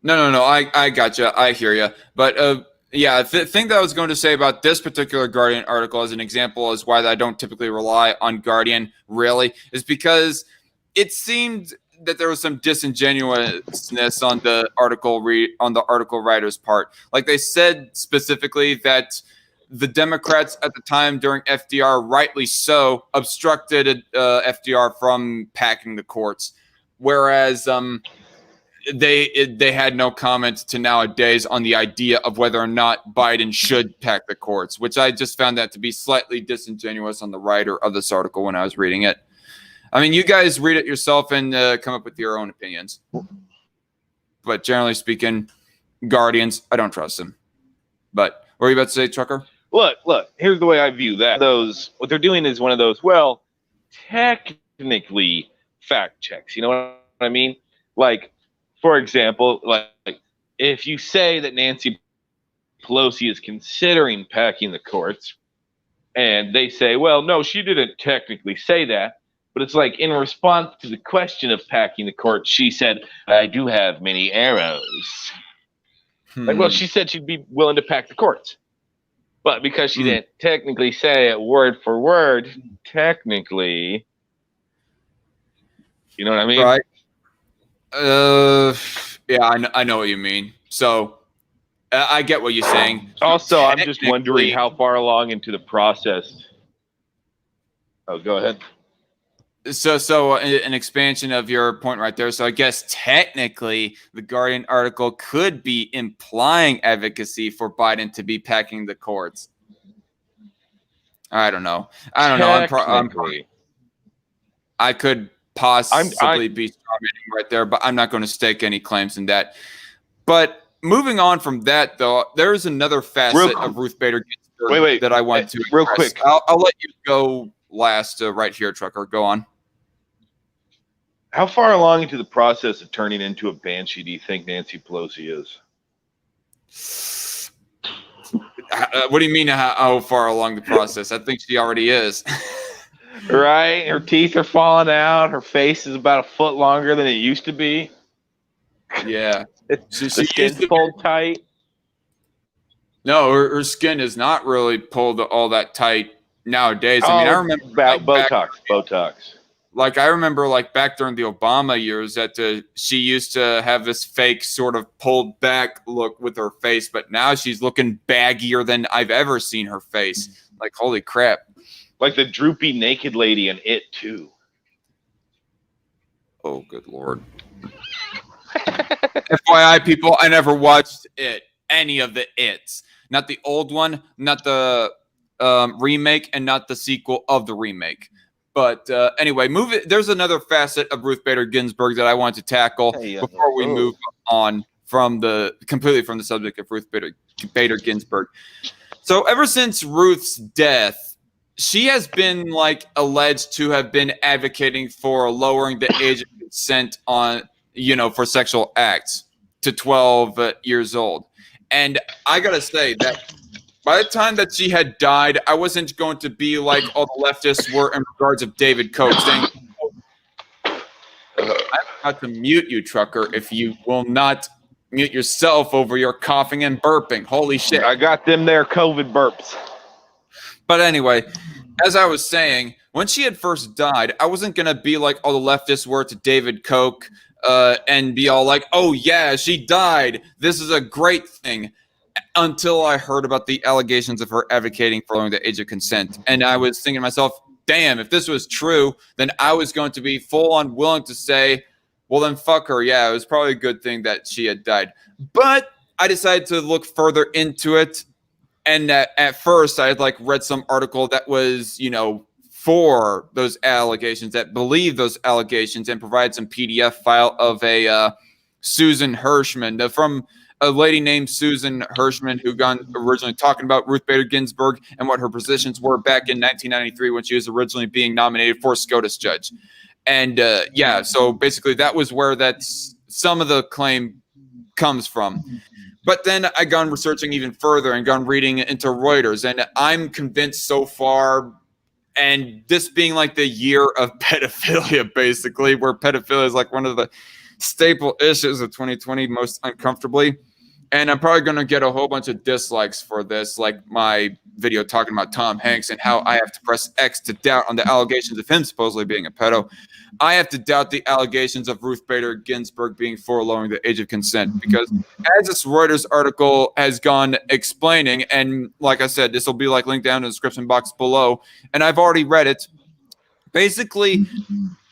No. I gotcha. I hear you. But yeah, the thing that I was going to say about this particular Guardian article as an example is why I don't typically rely on Guardian really is because it seemed that there was some disingenuousness on the article writer's part. Like they said specifically that the Democrats at the time during FDR, rightly so, obstructed FDR from packing the courts, whereas they had no comment to nowadays on the idea of whether or not Biden should pack the courts, which I just found that to be slightly disingenuous on the writer of this article when I was reading it. I mean, you guys read it yourself and come up with your own opinions. But generally speaking, Guardians, I don't trust them. But what were you about to say, Trucker? Look, here's the way I view that. What they're doing is one of those, technically fact checks. You know what I mean? Like, for example, like if you say that Nancy Pelosi is considering packing the courts, and they say, well, no, she didn't technically say that, but it's like in response to the question of packing the courts, she said, I do have many arrows. Like, well, she said she'd be willing to pack the courts. But because she didn't technically say it word for word, technically, you know what I mean? Right. Yeah, I know what you mean. So I get what you're saying. Also, I'm just wondering how far along into the process. Oh, go ahead. So an expansion of your point right there. So I guess technically the Guardian article could be implying advocacy for Biden to be packing the courts. I don't know. I could possibly be strawmanning right there, but I'm not going to stake any claims in that. But moving on from that, though, there's another facet of Ruth Bader Ginsburg that I want to real quick. I'll let you go last right here, Trucker. Go on. How far along into the process of turning into a banshee do you think Nancy Pelosi is? What do you mean how far along the process? I think she already is. Right? Her teeth are falling out. Her face is about a foot longer than it used to be. Yeah. The skin's pulled tight. No, her skin is not really pulled all that tight nowadays. I mean, I remember Botox. Like I remember, like back during the Obama years, that she used to have this fake sort of pulled back look with her face, but now she's looking baggier than I've ever seen her face. Like holy crap! Like the droopy naked lady in It too. Oh, good Lord! FYI, people, I never watched It. Any of the It's, not the old one, not the remake, and not the sequel of the remake. But anyway, there's another facet of Ruth Bader Ginsburg that I want to tackle before we move on completely from the subject of Ruth Bader Ginsburg. So ever since Ruth's death, she has been like alleged to have been advocating for lowering the age of consent for sexual acts to 12 years old. And I gotta say that by the time that she had died, I wasn't going to be like all the leftists were in regards of David Koch saying, I'm about to mute you, Trucker, if you will not mute yourself over your coughing and burping. Holy shit. I got them there COVID burps. But anyway, as I was saying, when she had first died, I wasn't going to be like all the leftists were to David Koch and be all like, oh yeah, she died. This is a great thing. Until I heard about the allegations of her advocating for lowering the age of consent. And I was thinking to myself, damn, if this was true, then I was going to be full on willing to say, well, then fuck her. Yeah, it was probably a good thing that she had died. But I decided to look further into it. And at first, I had read some article that was, for those allegations, that believed those allegations, and provide some PDF file of a Susan Hirschman from a lady named Susan Hirschman, who got originally talking about Ruth Bader Ginsburg and what her positions were back in 1993 when she was originally being nominated for SCOTUS judge. And so basically that was where some of the claim comes from. But then I gone researching even further and gone reading into Reuters, and I'm convinced so far, and this being like the year of pedophilia, basically, where pedophilia is like one of the staple issues of 2020 most uncomfortably. And I'm probably going to get a whole bunch of dislikes for this, like my video talking about Tom Hanks and how I have to press X to doubt on the allegations of him supposedly being a pedo. I have to doubt the allegations of Ruth Bader Ginsburg being for lowering the age of consent, because as this Reuters article has gone explaining, and like I said, this will be linked down in the description box below, and I've already read it. Basically,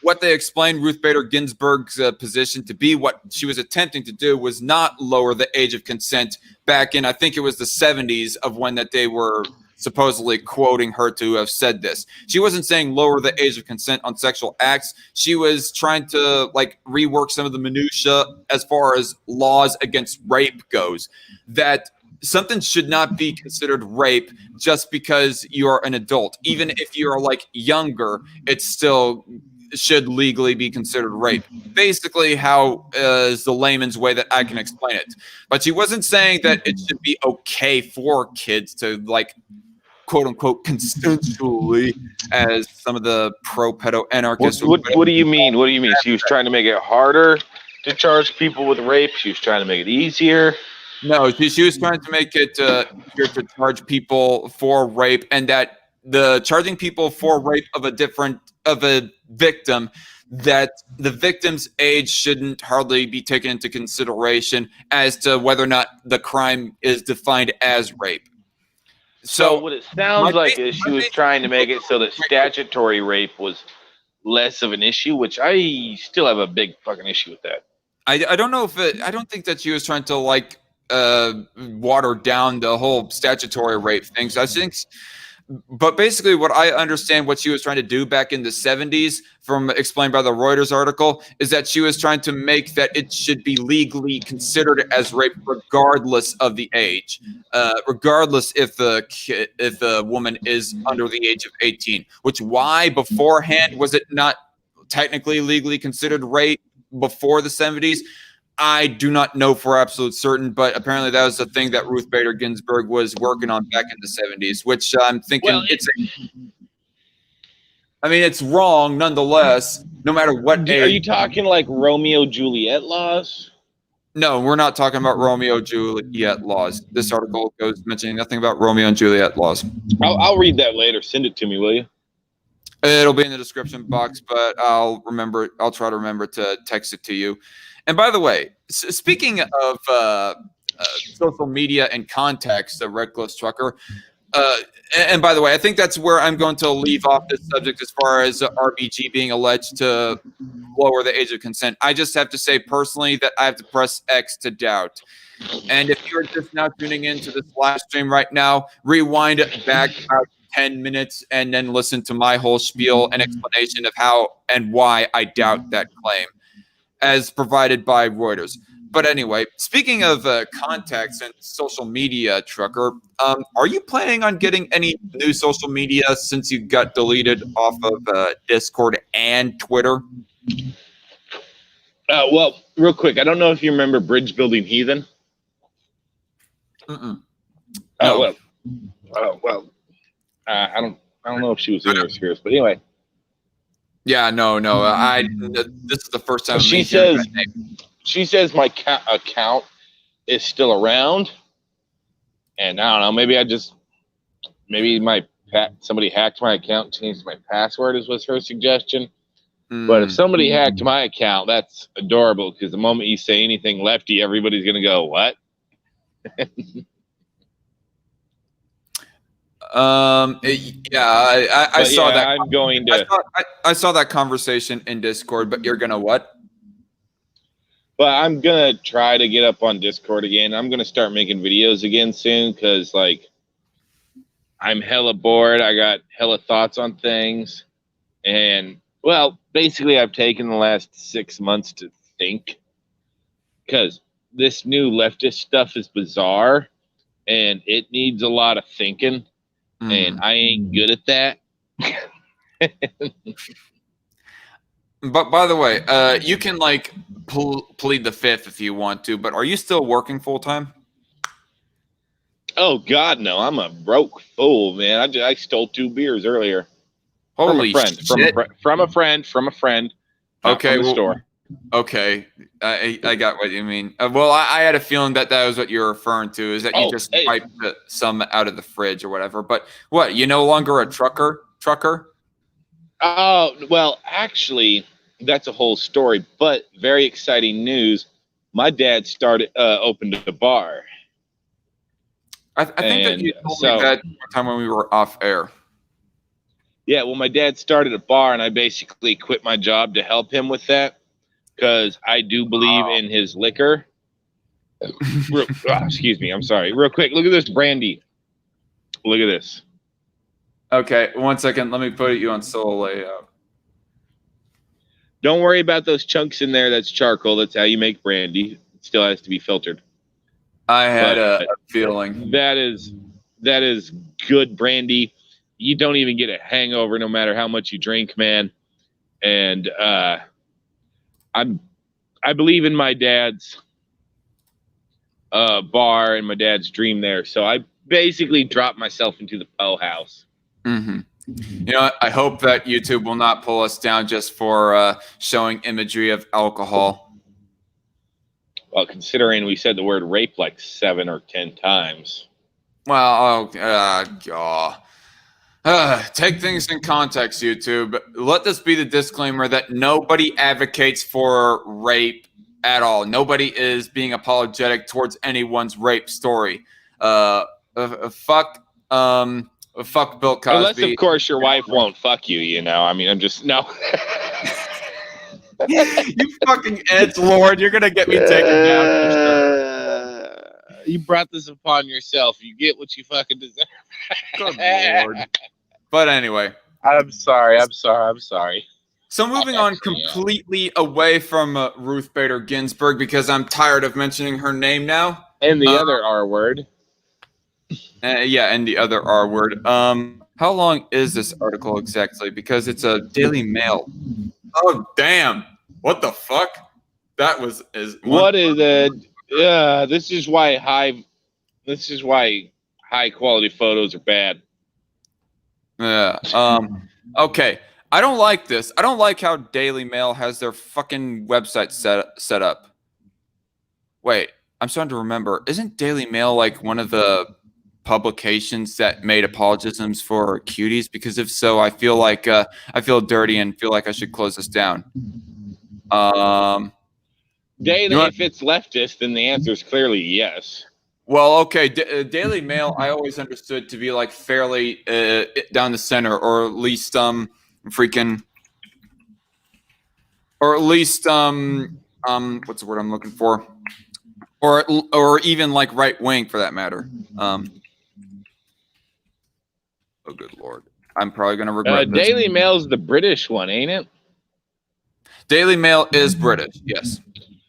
what they explained Ruth Bader Ginsburg's position to be, what she was attempting to do, was not lower the age of consent back in, I think it was the 70s of when that they were supposedly quoting her to have said this. She wasn't saying lower the age of consent on sexual acts. She was trying to rework some of the minutia as far as laws against rape goes, that something should not be considered rape just because you are an adult. Even if you're younger, it still should legally be considered rape. Basically, how is the layman's way that I can explain it. But she wasn't saying that it should be okay for kids to quote unquote consensually, as some of the pro-pedo anarchists. What do you mean? What do you mean? She was trying to make it harder to charge people with rape. She was trying to make it easier. No, she was trying to make it easier to charge people for rape, and that the charging people for rape of a victim, that the victim's age shouldn't hardly be taken into consideration as to whether or not the crime is defined as rape. So So what it sounds my like base, is she my was base, trying to make it so that statutory rape was less of an issue, which I still have a big fucking issue with that. I don't know if I don't think that she was trying to like water down the whole statutory rape things. I think, but basically, what I understand what she was trying to do back in the 70s, from explained by the Reuters article, is that she was trying to make that it should be legally considered as rape, regardless of the age, regardless if the woman is under the age of 18. Which why beforehand was it not technically legally considered rape before the 70s? I do not know for absolute certain, but apparently that was the thing that Ruth Bader Ginsburg was working on back in the 70s, which I'm thinking it's wrong nonetheless, no matter what Are age. you talking like Romeo Juliet laws? No, we're not talking about Romeo Juliet laws. This article goes mentioning nothing about Romeo and Juliet laws. I'll read that later. Send it to me, will you? It'll be in the description box, but I'll try to remember to text it to you. And by the way, speaking of social media and context, the reckless trucker. And by the way, I think that's where I'm going to leave off this subject as far as RBG being alleged to lower the age of consent. I just have to say personally that I have to press X to doubt. And if you're just now tuning into this live stream right now, rewind it back about 10 minutes and then listen to my whole spiel and explanation of how and why I doubt that claim, as provided by Reuters. But anyway, speaking of context and social media, trucker, are you planning on getting any new social media since you got deleted off of Discord and Twitter? Well, real quick, I don't know if you remember Bridge Building Heathen. No. Well, I don't know if she was in your spheres, but anyway. Yeah, no. This is the first time She says my account is still around, and I don't know. Maybe somebody hacked my account and changed my password. Was her suggestion. But if somebody hacked my account, that's adorable, because the moment you say anything lefty, everybody's gonna go, "What?" I saw that. I'm going to. I saw that conversation in Discord, but you're gonna what? But I'm gonna try to get up on Discord again. I'm gonna start making videos again soon, because I'm hella bored. I got hella thoughts on things, and basically I've taken the last 6 months to think, because this new leftist stuff is bizarre, and it needs a lot of thinking. And I ain't good at that. But by the way, you can plead the fifth if you want to, but are you still working full time? Oh God, no! I'm a broke fool, man. I stole 2 beers earlier. Holy shit! From a friend. Okay, from the store. Okay, I got what you mean. Well, I had a feeling that was what you're referring to, is that you just wiped some out of the fridge or whatever. But what? You no longer a trucker? Oh, well, actually, that's a whole story. But very exciting news. My dad opened a bar. I think that you told me that one time when we were off air. Yeah, well, my dad started a bar, and I basically quit my job to help him with that, because I do believe in his liquor. Excuse me, I'm sorry. Real quick, look at this brandy. Look at this. Okay, 1 second. Let me put you on solo layout. Don't worry about those chunks in there. That's charcoal. That's how you make brandy. It still has to be filtered. I had a feeling. That is good brandy. You don't even get a hangover no matter how much you drink, man. And I believe in my dad's bar and my dad's dream there. So I basically dropped myself into the Poe house. Mm-hmm. You know, I hope that YouTube will not pull us down just for showing imagery of alcohol. Well, considering we said the word rape like 7 or 10 times. Well, take things in context, YouTube. Let this be the disclaimer that nobody advocates for rape at all. Nobody is being apologetic towards anyone's rape story. Fuck Bill Cosby. Unless, of course, your wife won't fuck you, you know. I mean, I'm just, no. You fucking edgelord. You're going to get me taken down for sure. You brought this upon yourself. You get what you fucking deserve. Good Lord. But anyway. I'm sorry. So moving on completely away from Ruth Bader Ginsburg, because I'm tired of mentioning her name now. And the other R word. Yeah, and the other R word. How long is this article exactly? Because it's a Daily Mail. Oh, damn. What the fuck? That was... What is it? Yeah, this is why high quality photos are bad. Yeah. Okay. I don't like this. I don't like how Daily Mail has their fucking website set up. Wait, I'm starting to remember. Isn't Daily Mail like one of the publications that made apologisms for cuties? Because if so, I feel like I feel dirty and feel like I should close this down. Daily, if it's leftist, then the answer is clearly yes. Well, okay, Daily Mail I always understood to be like fairly down the center, or at least what's the word I'm looking for, or even like right wing for that matter. Oh, good Lord, I'm probably gonna regret this. Daily Mail's the British one, ain't it? Daily Mail is British, yes.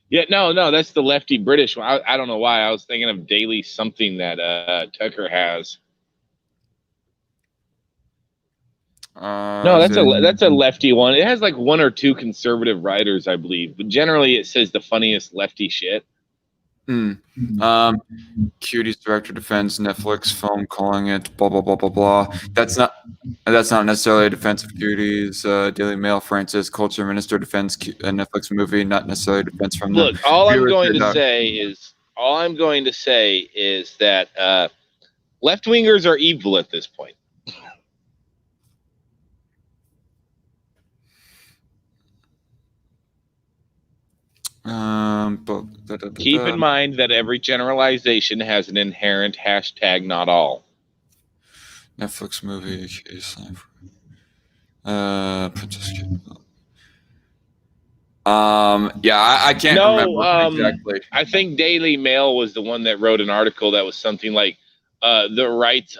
Yeah, no, that's the lefty British one. I don't know why. I was thinking of Daily something that Tucker has. No, that's a lefty one. It has like 1 or 2 conservative writers, I believe. But generally, it says the funniest lefty shit. Cuties director defends Netflix film, calling it blah blah blah blah blah. That's not necessarily a defense of cuties. Daily Mail, Francis culture minister defends a Netflix movie, not necessarily a defense from them. Look, all I'm going to say is that left wingers are evil at this point. Keep in mind that every generalization has an inherent hashtag not all. Netflix movie Princess I can't remember exactly. I think Daily Mail was the one that wrote an article that was something like the right's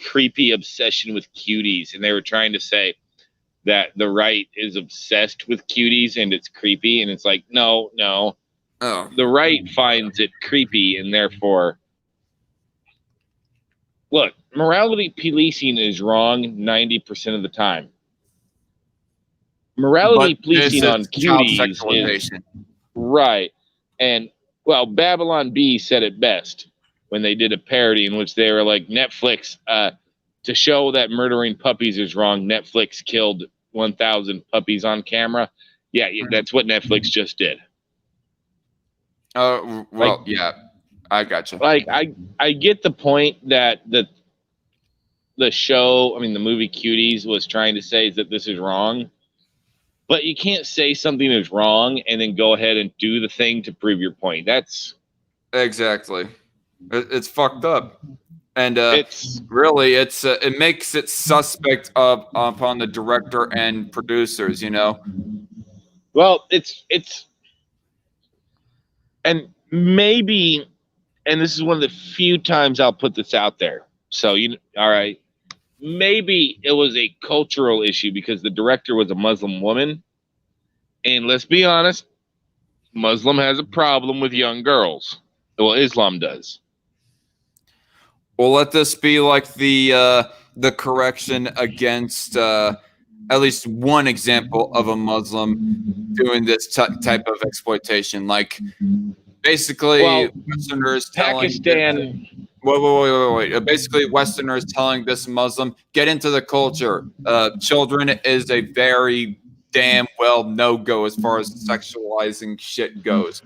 creepy obsession with cuties, and they were trying to say that the right is obsessed with cuties and it's creepy, and it's like no. Oh. The right finds it creepy, and therefore, look, morality policing is wrong 90% of the time. Morality policing on cuties is right. And well, Babylon Bee said it best when they did a parody in which they were like, Netflix, to show that murdering puppies is wrong, Netflix killed 1,000 puppies on camera. Yeah, that's what Netflix just did. Oh, well, like, yeah, I gotcha. Like, I get the point that the show, I mean, the movie Cuties was trying to say is that this is wrong, but you can't say something is wrong and then go ahead and do the thing to prove your point. That's exactly. It's fucked up. And it makes it suspect upon the director and producers, you know. Well, it's and maybe, and this is one of the few times I'll put this out there. So all right, maybe it was a cultural issue because the director was a Muslim woman, and let's be honest, Muslim has a problem with young girls. Well, Islam does. Well, let this be like the correction against at least one example of a Muslim doing this type of exploitation. Like, basically, Westerners Pakistan. Wait. Basically, Westerners telling this Muslim, get into the culture. Children is a very damn well no-go as far as sexualizing shit goes.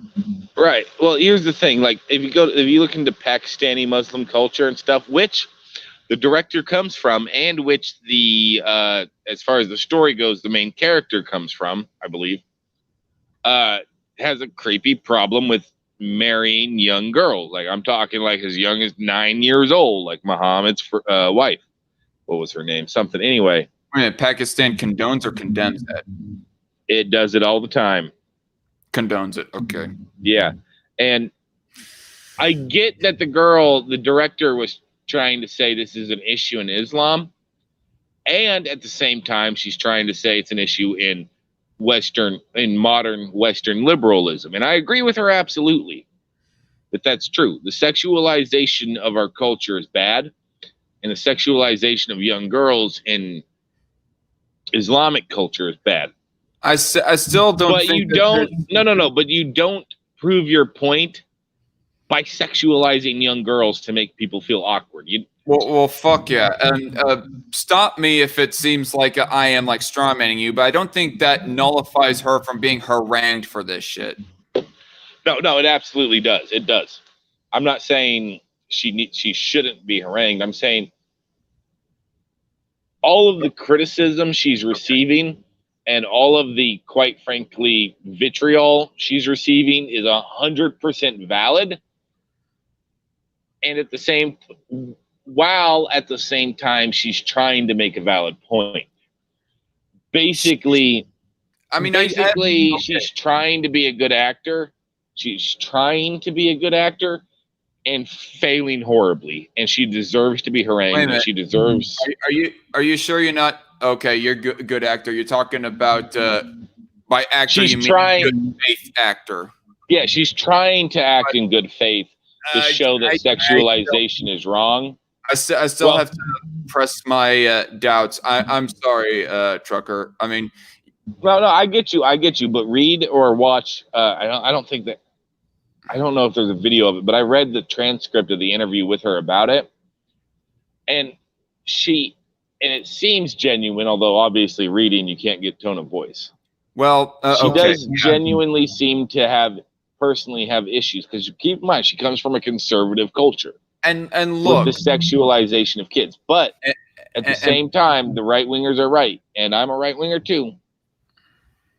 Right. Well, here's the thing. Like, if you look into Pakistani Muslim culture and stuff, which the director comes from, and which the as far as the story goes, the main character comes from, I believe, has a creepy problem with marrying young girls. Like, I'm talking like as young as 9 years old, like Muhammad's wife. What was her name? Something. Anyway. Wait a minute, Pakistan condones or condemns that? It does it all the time. Condones it. Okay. Yeah. And I get that the director was trying to say this is an issue in Islam. And at the same time, she's trying to say it's an issue in modern Western liberalism. And I agree with her absolutely that that's true. The sexualization of our culture is bad. And the sexualization of young girls in Islamic culture is bad. I still don't. But think you don't. No. But you don't prove your point by sexualizing young girls to make people feel awkward. Well, fuck yeah, and stop me if it seems like I am like strawmanning you, but I don't think that nullifies her from being harangued for this shit. No, it absolutely does. It does. I'm not saying she shouldn't be harangued. I'm saying all of the criticism she's receiving and all of the, quite frankly, vitriol she's receiving is 100% valid. And at the same time, she's trying to make a valid point. Basically, she's trying to be a good actor. She's trying to be a good actor and failing horribly. And she deserves to be harangued. And she deserves. Are you sure you're not okay? You're good actor. You're talking about by actor. She's you mean trying, good faith actor. Yeah, she's trying to act in good faith to show that sexualization is wrong. I still have to press my doubts. I'm sorry, Trucker. I mean, no, I get you. But read or watch. I don't know if there's a video of it, but I read the transcript of the interview with her about it, and it seems genuine. Although obviously, reading you can't get tone of voice. Well, she does genuinely seem to personally have issues, because keep in mind she comes from a conservative culture. And look, with the sexualization of kids, but at the same time, the right wingers are right, and I'm a right winger too.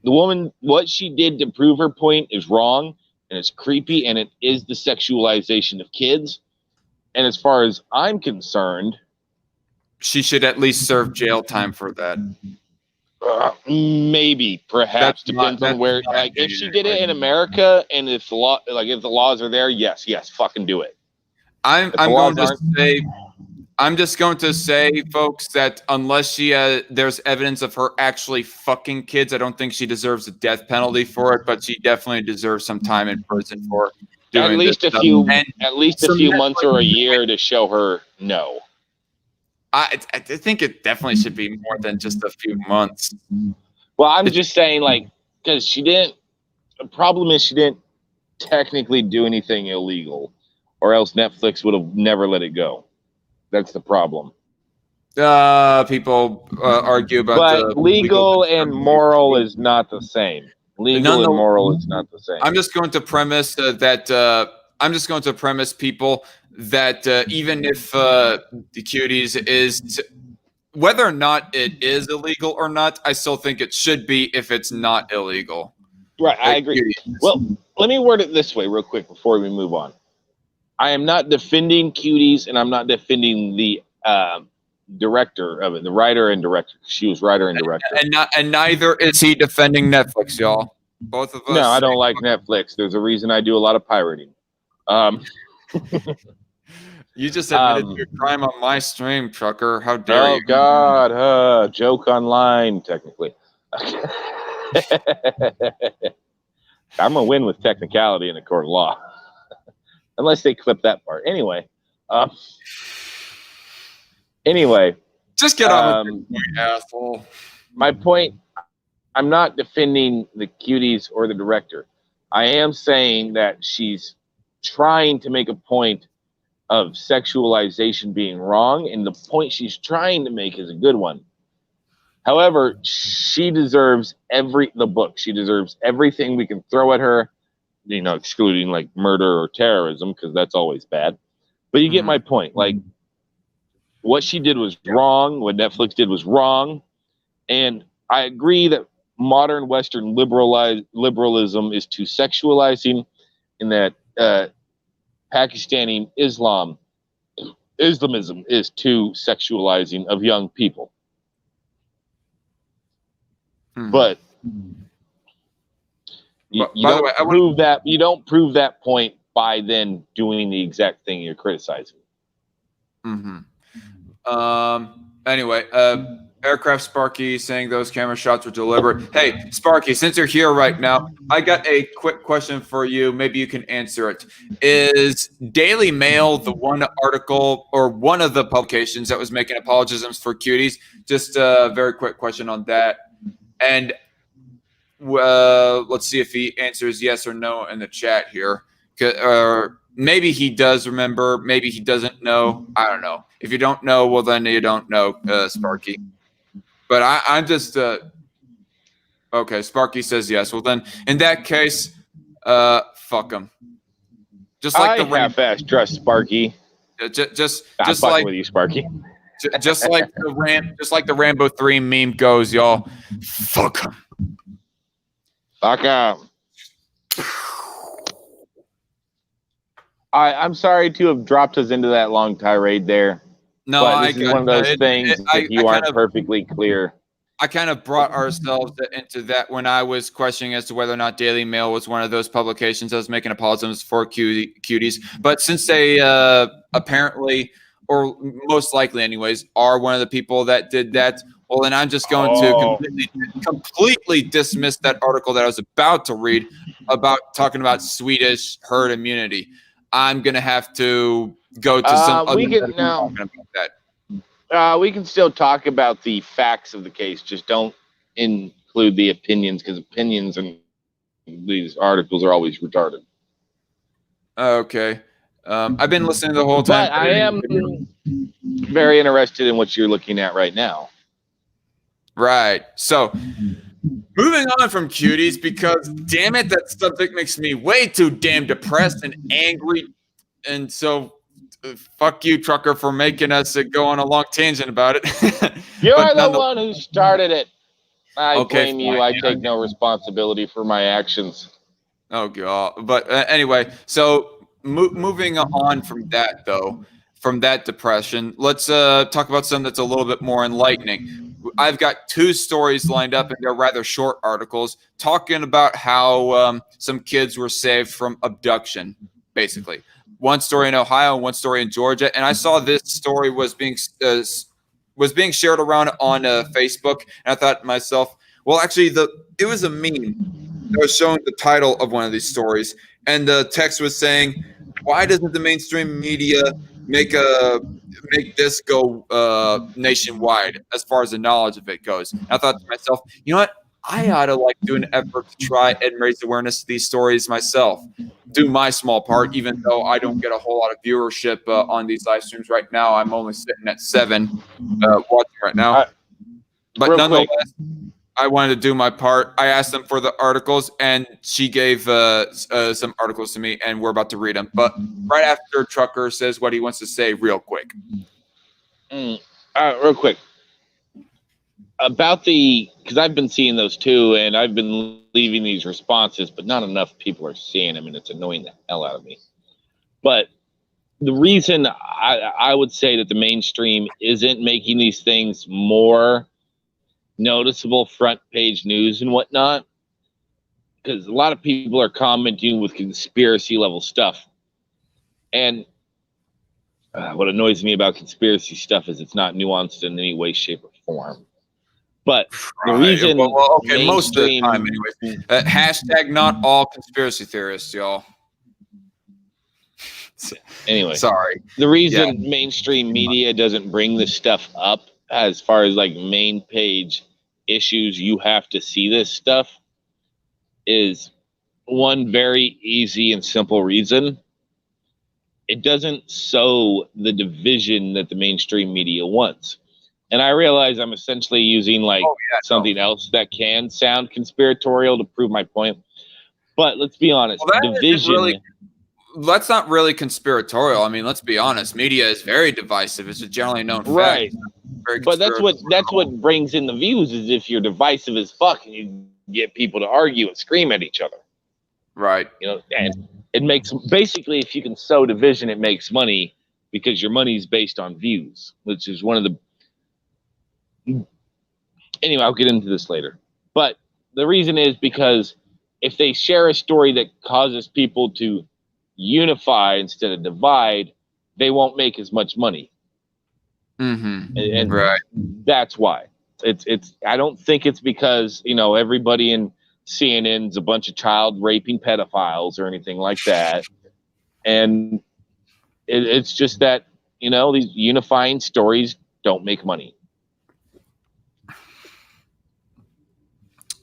The woman, what she did to prove her point is wrong, and it's creepy, and it is the sexualization of kids. And as far as I'm concerned, she should at least serve jail time for that. Maybe, perhaps, depends on where. Like, if she did it in America, and if the laws are there, yes, fucking do it. I'm just going to say, folks, that unless there's evidence of her actually fucking kids, I don't think she deserves a death penalty for it, but she definitely deserves some time in prison for doing at least this a few months or a year to show her no. I think it definitely should be more than just a few months. Well, I'm just saying, like, because the problem is she didn't technically do anything illegal, or else Netflix would have never let it go. That's the problem. People argue about but legal and moral is not the same. Legal and moral is not the same. I'm just going to premise people that even if the cuties is, whether or not it is illegal or not, I still think it should be if it's not illegal. Right, I agree. Well, let me word it this way real quick before we move on. I am not defending cuties, and I'm not defending the director of it, the writer and director. She was writer and director. And neither is he defending Netflix, y'all. Both of us. No, I don't like Netflix. There's a reason I do a lot of pirating. You just admitted your crime on my stream, Trucker. How dare you? Oh, God. Joke online, technically. I'm going to win with technicality in a court of law. Unless they clip that part. Anyway. Just get on with your asshole. My point, I'm not defending the cuties or the director. I am saying that she's trying to make a point of sexualization being wrong, and the point she's trying to make is a good one. However, she deserves the book. She deserves everything we can throw at her, excluding like murder or terrorism, because that's always bad. But you get my point. Like, what she did was wrong. What Netflix did was wrong. And I agree that modern Western liberalism is too sexualizing, in that Pakistani Islamism is too sexualizing of young people. But you don't prove that point by then doing the exact thing you're criticizing. Anyway, Aircraft Sparky saying those camera shots were deliberate. Hey, Sparky, since you're here right now, I got a quick question for you. Maybe you can answer it. Is Daily Mail the one article or one of the publications that was making apologisms for cuties? Just a very quick question on that. And let's see if he answers yes or no in the chat here. Or maybe he does remember. Maybe he doesn't know. I don't know. If you don't know, well, then you don't know, Sparky. But I'm just okay. Sparky says yes. Well, then in that case, fuck him. Just like the half-ass trust Sparky. Just like with you, Sparky. Just like the Rambo 3 meme goes, y'all. Fuck him. Fuck him. I'm sorry to have dropped us into that long tirade there. No, but this is one of those things that you aren't perfectly clear. I kind of brought ourselves into that when I was questioning as to whether or not Daily Mail was one of those publications that was making apologisms for cuties. But since they apparently, or most likely anyways, are one of the people that did that, well, then I'm just going to completely dismiss that article that I was about to read about talking about Swedish herd immunity. I'm going to have to go to some other talking about that. We can still talk about the facts of the case. Just don't include the opinions, because opinions in these articles are always retarded. Okay. I've been listening the whole time. But I am very interested in what you're looking at right now. Right. So, moving on from cuties, because damn it, that subject makes me way too damn depressed and angry. And so, fuck you, trucker, for making us go on a long tangent about it. You're the one who started it. I blame you. I yeah. take no responsibility for my actions. Oh, God. But anyway, so moving on from that, though, from that depression, let's talk about something that's a little bit more enlightening. I've got two stories lined up, and they're rather short articles talking about how some kids were saved from abduction, basically. One story in Ohio, one story in Georgia, and I saw this story was being shared around on Facebook, and I thought to myself, well, actually, it was a meme that was showing the title of one of these stories, and the text was saying, "Why doesn't the mainstream media make this go nationwide as far as the knowledge of it goes?" And I thought to myself, you know what? I ought to do an effort to try and raise awareness to these stories myself. Do my small part, even though I don't get a whole lot of viewership on these live streams right now. I'm only sitting at 7 watching right now. But nonetheless, I wanted to do my part. I asked them for the articles, and she gave some articles to me, and we're about to read them. But right after Trucker says what he wants to say real quick. Real quick. About because I've been seeing those too, and I've been leaving these responses, but not enough people are seeing them, and it's annoying the hell out of me. But the reason I would say that the mainstream isn't making these things more noticeable front page news and whatnot, because a lot of people are commenting with conspiracy level stuff. And what annoys me about conspiracy stuff is it's not nuanced in any way, shape, or form. But the reason, most of the time, anyways. Hashtag not all conspiracy theorists, y'all. Anyway, sorry. The reason mainstream media doesn't bring this stuff up as far as main page issues, you have to see this stuff, is one very easy and simple reason. It doesn't sow the division that the mainstream media wants. And I realize I'm essentially using something else that can sound conspiratorial to prove my point. But let's be honest, division. That's not really conspiratorial. I mean, let's be honest. Media is very divisive. It's a generally known fact. Right. But that's what brings in the views, is if you're divisive as fuck and you get people to argue and scream at each other. Right. And it makes, basically, if you can sow division, it makes money, because your money is based on views, which is one of the. Anyway, I'll get into this later. But the reason is because if they share a story that causes people to unify instead of divide, they won't make as much money. Mm-hmm. And right. That's why. It's. I don't think it's because everybody in CNN's a bunch of child raping pedophiles or anything like that, and it's just that these unifying stories don't make money.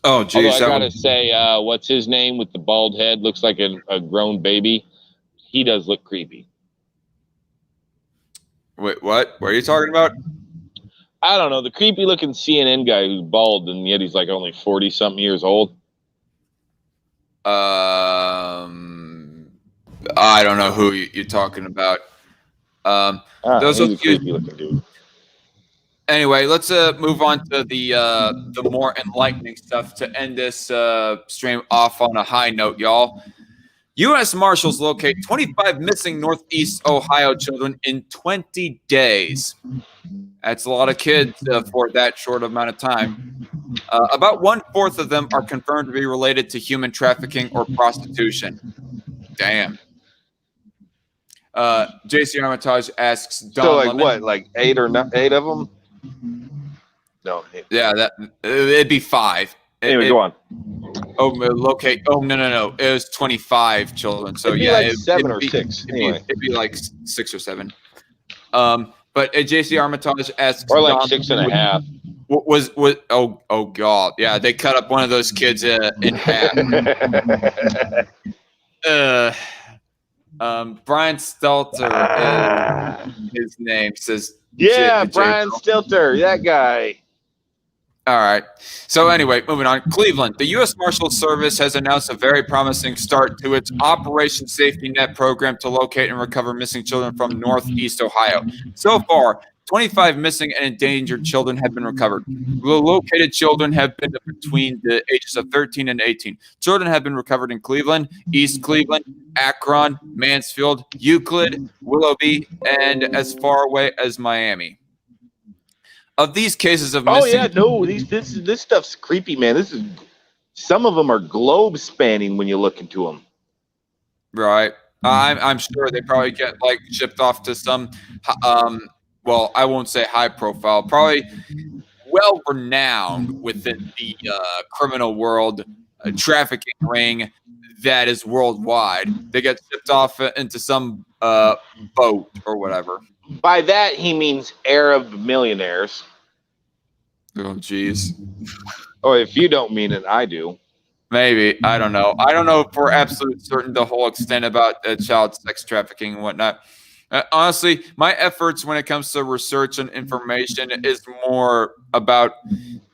Oh, geez. Although I gotta say, what's his name with the bald head? Looks like a grown baby. He does look creepy. Wait, what? What are you talking about? I don't know. The creepy looking CNN guy who's bald and yet he's like only 40-something years old. I don't know who you're talking about. Those are creepy looking dude. Anyway, let's move on to the more enlightening stuff to end this stream off on a high note, y'all. U.S. Marshals locate 25 missing Northeast Ohio children in 20 days. That's a lot of kids for that short amount of time. About 1/4 of them are confirmed to be related to human trafficking or prostitution. Damn. JC Armitage asks Don So Lemon, what, like 8 of them? No. Yeah, it'd be 5. Anyway, go on. Locate. Oh, no. It was 25 children. So it'd be like 7 or 6. It'd be like 6 or 7. But JC Armitage asks, or like 6.5. Was oh god, yeah, they cut up one of those kids in half. Brian Stelter, his name says. Yeah, Brian Stelter, that guy. All right. So anyway, moving on. Cleveland. The U.S. Marshals Service has announced a very promising start to its Operation Safety Net program to locate and recover missing children from Northeast Ohio. So far, 25 missing and endangered children have been recovered. The located children have been between the ages of 13 and 18. Children have been recovered in Cleveland, East Cleveland, Akron, Mansfield, Euclid, Willoughby, and as far away as Miami. Of these cases of missing... this stuff's creepy, man. Some of them are globe spanning when you look into them. Right. I'm sure they probably get shipped off to some, well, I won't say high profile, probably well renowned within the criminal world trafficking ring that is worldwide. They get shipped off into some boat or whatever. By that, he means Arab millionaires. Oh, jeez. Or if you don't mean it, I do. Maybe. I don't know. I don't know for absolute certain the whole extent about child sex trafficking and whatnot. Honestly, my efforts when it comes to research and information is more about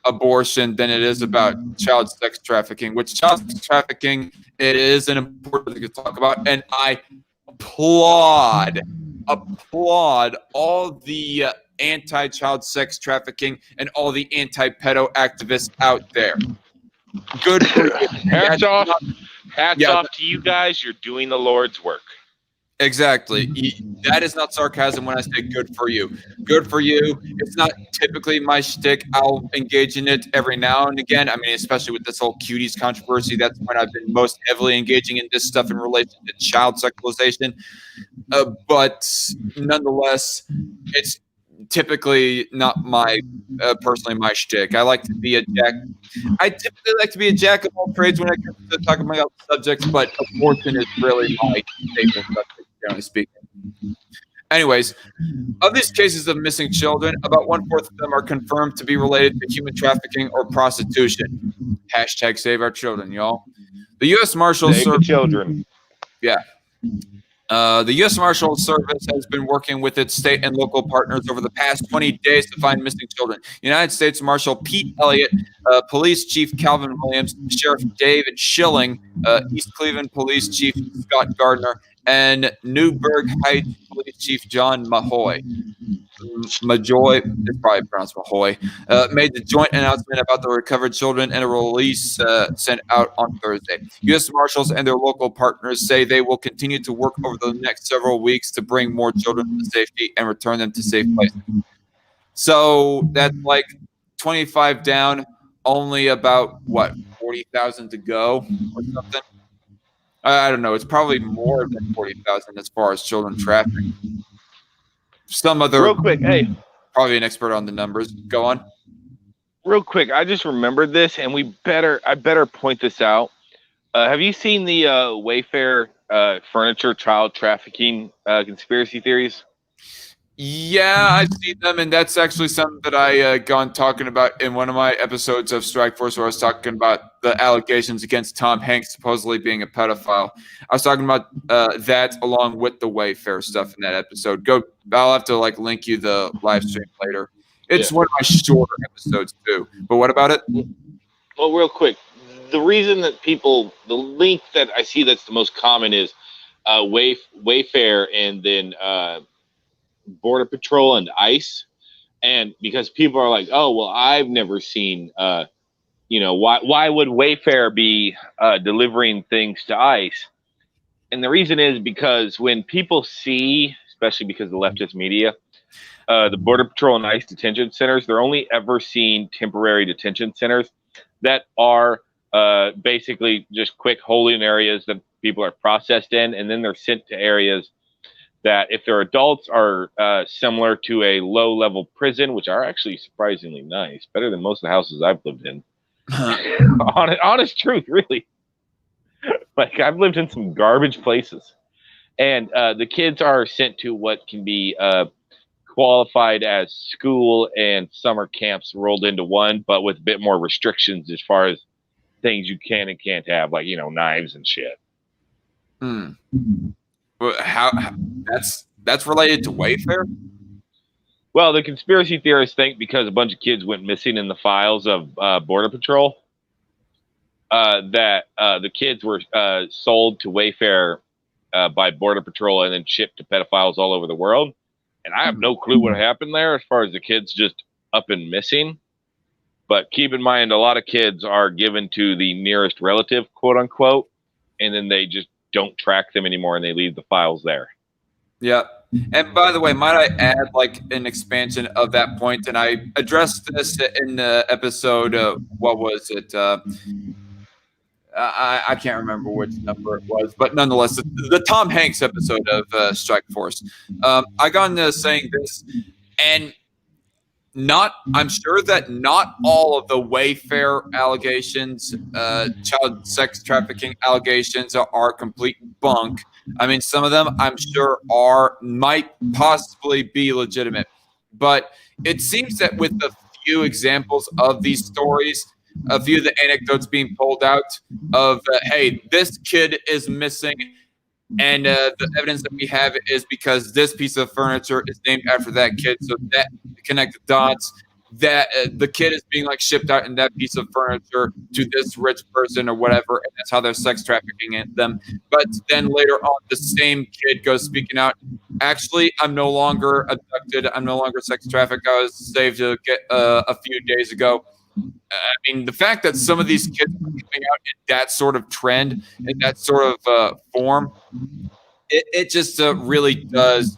abortion than it is about child sex trafficking, which child sex trafficking, it is an important thing to talk about. And I applaud all the anti-child sex trafficking and all the anti-pedo activists out there. Good for you. Hats off to you guys. You're doing the Lord's work. Exactly. That is not sarcasm when I say good for you. Good for you. It's not typically my shtick. I'll engage in it every now and again. I mean, especially with this whole cuties controversy. That's when I've been most heavily engaging in this stuff in relation to child sexualization. But nonetheless, it's typically not my personally my shtick. I like to be a jack. I typically like to be a jack of all trades when it comes to talking about subjects, but abortion is really my favorite subject, generally speaking. Anyways, of these cases of missing children, about 1/4 of them are confirmed to be related to human trafficking or prostitution. # save our children, y'all. The U.S. Marshals Save the children. Yeah. The U.S. Marshals Service has been working with its state and local partners over the past 20 days to find missing children. United States Marshal Pete Elliott, Police Chief Calvin Williams, Sheriff David Schilling, East Cleveland Police Chief Scott Gardner, and Newburgh Heights Police Chief John Majoy, it's probably pronounced Mahoy, made the joint announcement about the recovered children in a release sent out on Thursday. U.S. Marshals and their local partners say they will continue to work over the next several weeks to bring more children to safety and return them to safe places. So that's like 25 down, only about, 40,000 to go or something? I don't know. It's probably more than 40,000 as far as children trafficked. Some other Real quick, hey, probably an expert on the numbers. Go on. real quick, I just remembered this, and I better point this out. Have you seen the Wayfair furniture child trafficking conspiracy theories? Yeah, I've seen them, and that's actually something that I gone talking about in one of my episodes of Strike Force, where I was talking about the allegations against Tom Hanks supposedly being a pedophile. I was talking about that along with the Wayfair stuff in that episode. I'll have to link you the live stream later. It's one of my shorter episodes too. But what about it? Well, real quick, the reason that the link that I see that's the most common is Wayfair and then Border Patrol and ICE, and because people are like, oh well, I've never seen why would Wayfair be delivering things to ICE? And the reason is because when people see, especially because of the leftist media, the Border Patrol and ICE detention centers, they're only ever seeing temporary detention centers that are basically just quick holding areas that people are processed in, and then they're sent to areas that, if they're adults, are similar to a low-level prison, which are actually surprisingly nice, better than most of the houses I've lived in. Honest truth, really. I've lived in some garbage places. And the kids are sent to what can be qualified as school and summer camps rolled into one, but with a bit more restrictions as far as things you can and can't have, knives and shit. How that's related to Wayfair? Well, the conspiracy theorists think because a bunch of kids went missing in the files of Border Patrol, that the kids were sold to Wayfair by Border Patrol and then shipped to pedophiles all over the world. And I have no clue what happened there as far as the kids just up and missing. But keep in mind, a lot of kids are given to the nearest relative, quote unquote, and then they just don't track them anymore and they leave the files there. Yeah. And by the way, might I add an expansion of that point? And I addressed this in the episode, what was it? I can't remember which number it was, but nonetheless, the Tom Hanks episode of Strike Force. I got into saying this, and I'm sure that not all of the Wayfair allegations, child sex trafficking allegations are complete bunk. I mean, some of them I'm sure might possibly be legitimate, but it seems that with the few examples of these stories, a few of the anecdotes being pulled out of, hey, this kid is missing, and the evidence that we have is because this piece of furniture is named after that kid, so that connect the dots that the kid is being shipped out in that piece of furniture to this rich person or whatever, and that's how they're sex trafficking them. But then later on, the same kid goes speaking out, actually, I'm no longer abducted, I'm no longer sex trafficked, I was saved a few days ago. I mean, the fact that some of these kids are coming out in that sort of trend, in that sort of form, it just really does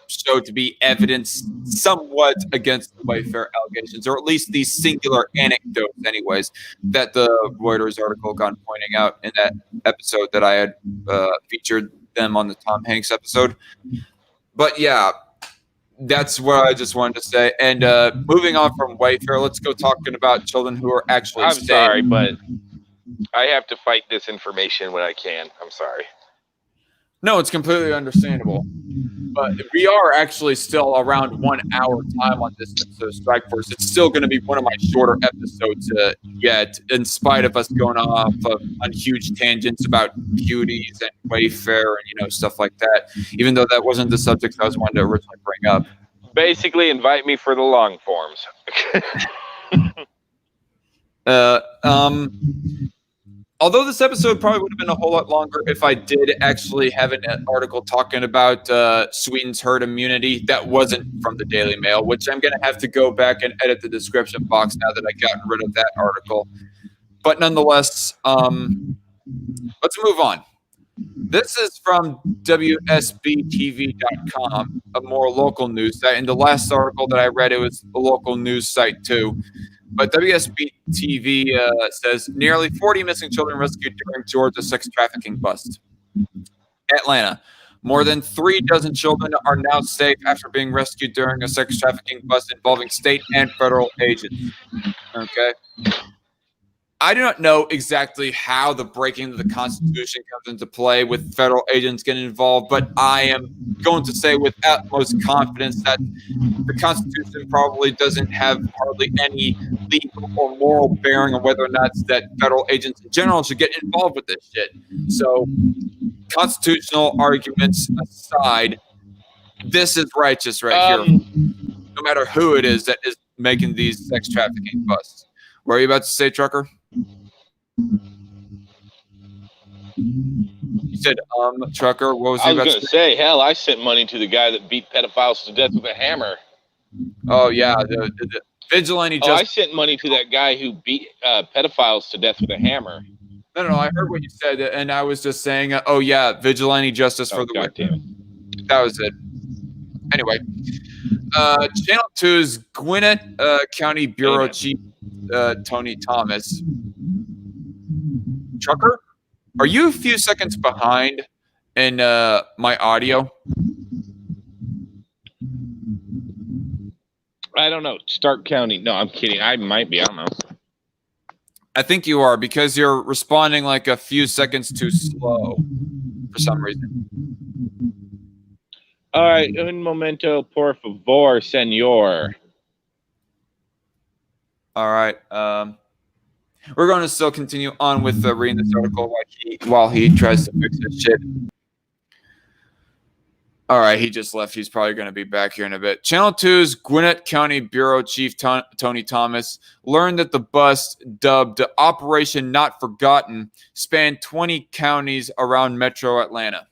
show to be evidence somewhat against the Wayfair allegations, or at least these singular anecdotes, anyways, that the Reuters article got pointing out in that episode that I had featured them on the Tom Hanks episode. But yeah, that's what I just wanted to say. And moving on from Wayfair, let's go talking about children who are actually I'm sorry, but I have to fight disinformation when I can. I'm sorry. No, it's completely understandable. But we are actually still around 1 hour time on this episode of Strike Force. It's still going to be one of my shorter episodes yet, in spite of us going off on huge tangents about cuties and Wayfair and stuff like that. Even though that wasn't the subject I was wanting to originally bring up. Basically, invite me for the long forms. Although this episode probably would have been a whole lot longer if I did actually have an article talking about Sweden's herd immunity that wasn't from the Daily Mail, which I'm going to have to go back and edit the description box now that I've gotten rid of that article. But nonetheless, let's move on. This is from WSBTV.com, a more local news site. And the last article that I read, it was a local news site too. But WSB-TV says nearly 40 missing children rescued during Georgia sex trafficking bust. Atlanta. More than 36 children are now safe after being rescued during a sex trafficking bust involving state and federal agents. Okay. I do not know exactly how the breaking of the Constitution comes into play with federal agents getting involved, but I am going to say with utmost confidence that the Constitution probably doesn't have hardly any legal or moral bearing on whether or not that federal agents in general should get involved with this shit. So, constitutional arguments aside, this is righteous right here. No matter who it is that is making these sex trafficking busts. What are you about to say, Trucker? You said, Trucker, what was he about to say? I was going to say, hell, I sent money to the guy that beat pedophiles to death with a hammer. Oh, yeah, the vigilante justice. I sent money to that guy who beat pedophiles to death with a hammer. No, I heard what you said, and I was just saying, oh, yeah, vigilante justice for the win. That was it. Anyway, Channel 2's Gwinnett County Bureau Chief Tony Thomas. Trucker, are you a few seconds behind in my audio? I don't know. Stark County. No, I'm kidding. I might be. I don't know. I think you are because you're responding like a few seconds too slow for some reason. All right. Un momento, por favor, senor. All right. We're going to still continue on with reading this article while he tries to fix this shit. All right, he just left. He's probably going to be back here in a bit. Channel 2's Gwinnett County Bureau Chief Tony Thomas learned that the bust, dubbed Operation Not Forgotten, spanned 20 counties around metro Atlanta.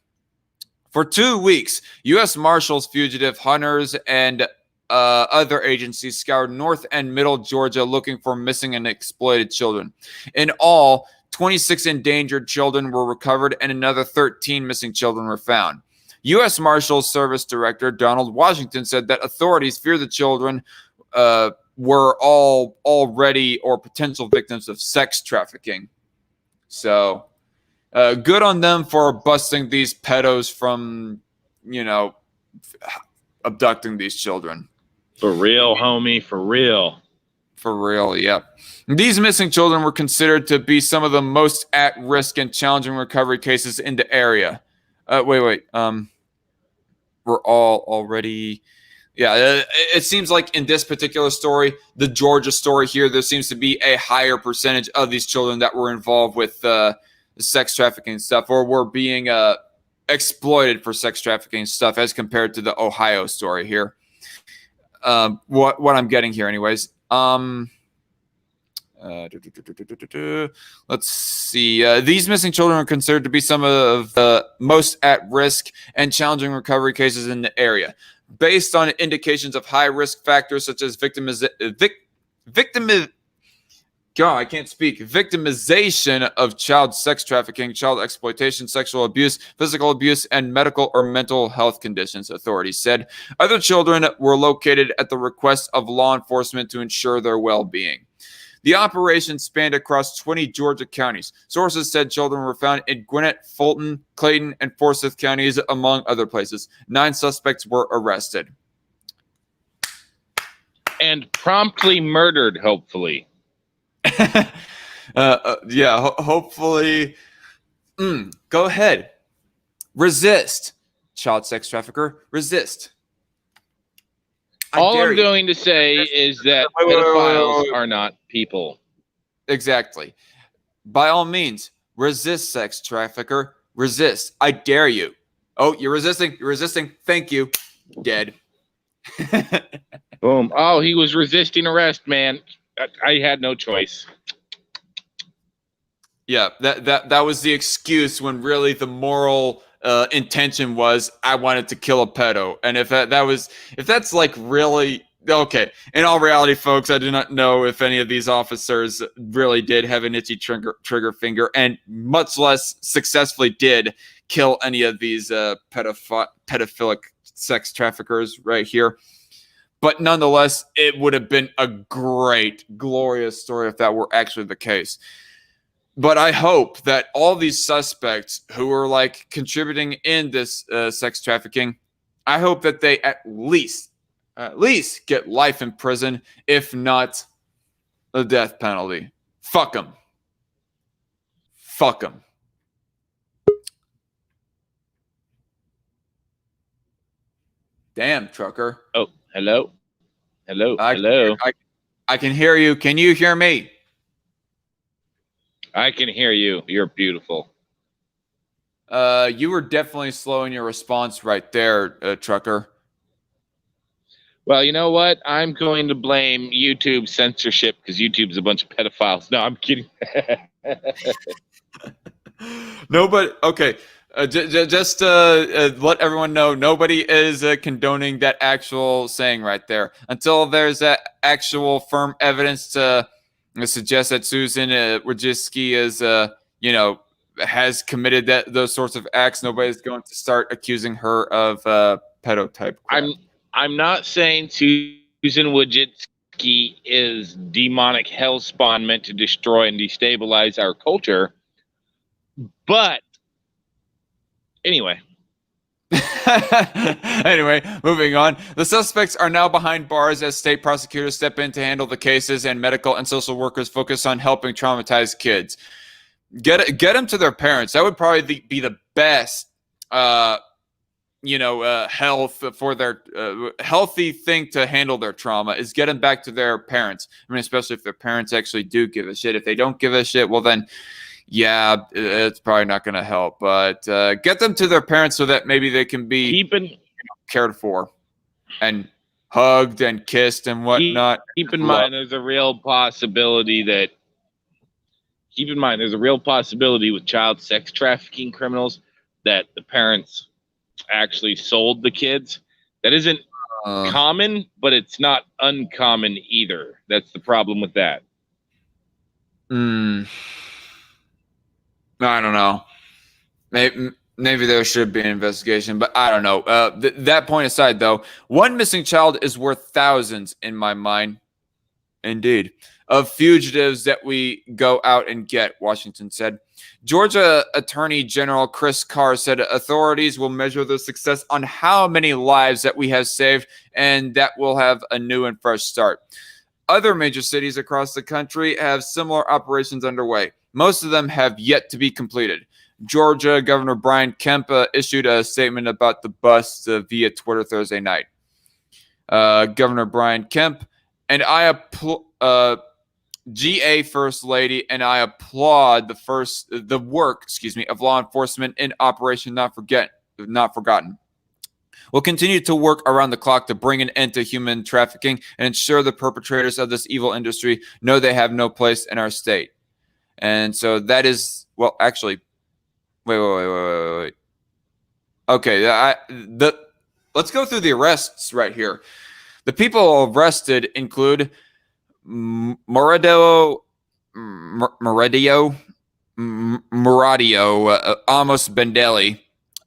For 2 weeks, U.S. Marshals, fugitive hunters, and other agencies scoured North and Middle Georgia looking for missing and exploited children. In all, 26 endangered children were recovered and another 13 missing children were found. U.S. Marshals Service Director Donald Washington said that authorities fear the children were all already or potential victims of sex trafficking. So, good on them for busting these pedos from, abducting these children. For real, homie, for real. For real, yep. These missing children were considered to be some of the most at-risk and challenging recovery cases in the area. Wait. We're all already... Yeah, it seems like in this particular story, the Georgia story here, there seems to be a higher percentage of these children that were involved with sex trafficking stuff or were being exploited for sex trafficking stuff as compared to the Ohio story here. What I'm getting here anyways. Let's see. These missing children are considered to be some of the most at-risk and challenging recovery cases in the area, based on indications of high-risk factors such as victimization of child sex trafficking, child exploitation, sexual abuse, physical abuse, and medical or mental health conditions, authorities said. Other children were located at the request of law enforcement to ensure their well-being. The operation spanned across 20 Georgia counties. Sources said children were found in Gwinnett, Fulton, Clayton, and Forsyth counties, among other places. 9 suspects were arrested. And promptly murdered, hopefully. Hopefully. Go ahead. Resist. child sex trafficker, resist. All I'm going to say is that pedophiles are not people. Exactly. By all means, resist, sex trafficker. Resist. I dare you. Oh, you're resisting. You're resisting. Thank you. Dead. Boom. Oh, he was resisting arrest, man. I had no choice. Yeah, that was the excuse when really the moral intention was I wanted to kill a pedo. And if that's like really okay. In all reality, folks, I do not know if any of these officers really did have an itchy trigger finger, and much less successfully did kill any of these pedophilic sex traffickers right here. But nonetheless, it would have been a great, glorious story if that were actually the case. But I hope that all these suspects who are like contributing in this sex trafficking, I hope that they at least get life in prison, if not the death penalty. Fuck them. Fuck them. Damn, trucker. Oh, hello. Hello. I can hear you. Can you hear me? I can hear you. You're beautiful. You were definitely slow in your response right there, trucker. Well, you know what? I'm going to blame YouTube censorship because YouTube's a bunch of pedophiles. No, I'm kidding. No, but okay. Just let everyone know, nobody is condoning that actual saying right there until there's actual firm evidence to suggest that Susan Wojcicki is, has committed those sorts of acts. Nobody's going to start accusing her of pedo type crime. I'm not saying Susan Wojcicki is demonic hellspawn meant to destroy and destabilize our culture, but anyway. Anyway, moving on. The suspects are now behind bars as state prosecutors step in to handle the cases, and medical and social workers focus on helping traumatized kids. Get them to their parents. That would probably be the best, health for their healthy thing to handle their trauma is get them back to their parents. I mean, especially if their parents actually do give a shit. If they don't give a shit, well then. Yeah, it's probably not going to help, but get them to their parents so that maybe they can be cared for and hugged and kissed and whatnot. Keep in mind, there's a real possibility with child sex trafficking criminals that the parents actually sold the kids. That isn't common, but it's not uncommon either. That's the problem with that. I don't know. Maybe there should be an investigation, but I don't know. That point aside, though, one missing child is worth thousands in my mind. Indeed. Of fugitives that we go out and get, Washington said. Georgia Attorney General Chris Carr said authorities will measure their success on how many lives that we have saved, and that will have a new and fresh start. Other major cities across the country have similar operations underway. Most of them have yet to be completed. Georgia Governor Brian Kemp issued a statement about the bust via Twitter Thursday night. Governor Brian Kemp and GA First Lady, and I applaud the work of law enforcement in Operation Not Forgotten. We'll continue to work around the clock to bring an end to human trafficking and ensure the perpetrators of this evil industry know they have no place in our state. And so that is, well, actually, wait. Okay, let's go through the arrests right here. The people arrested include Muradio Amos Bendelli,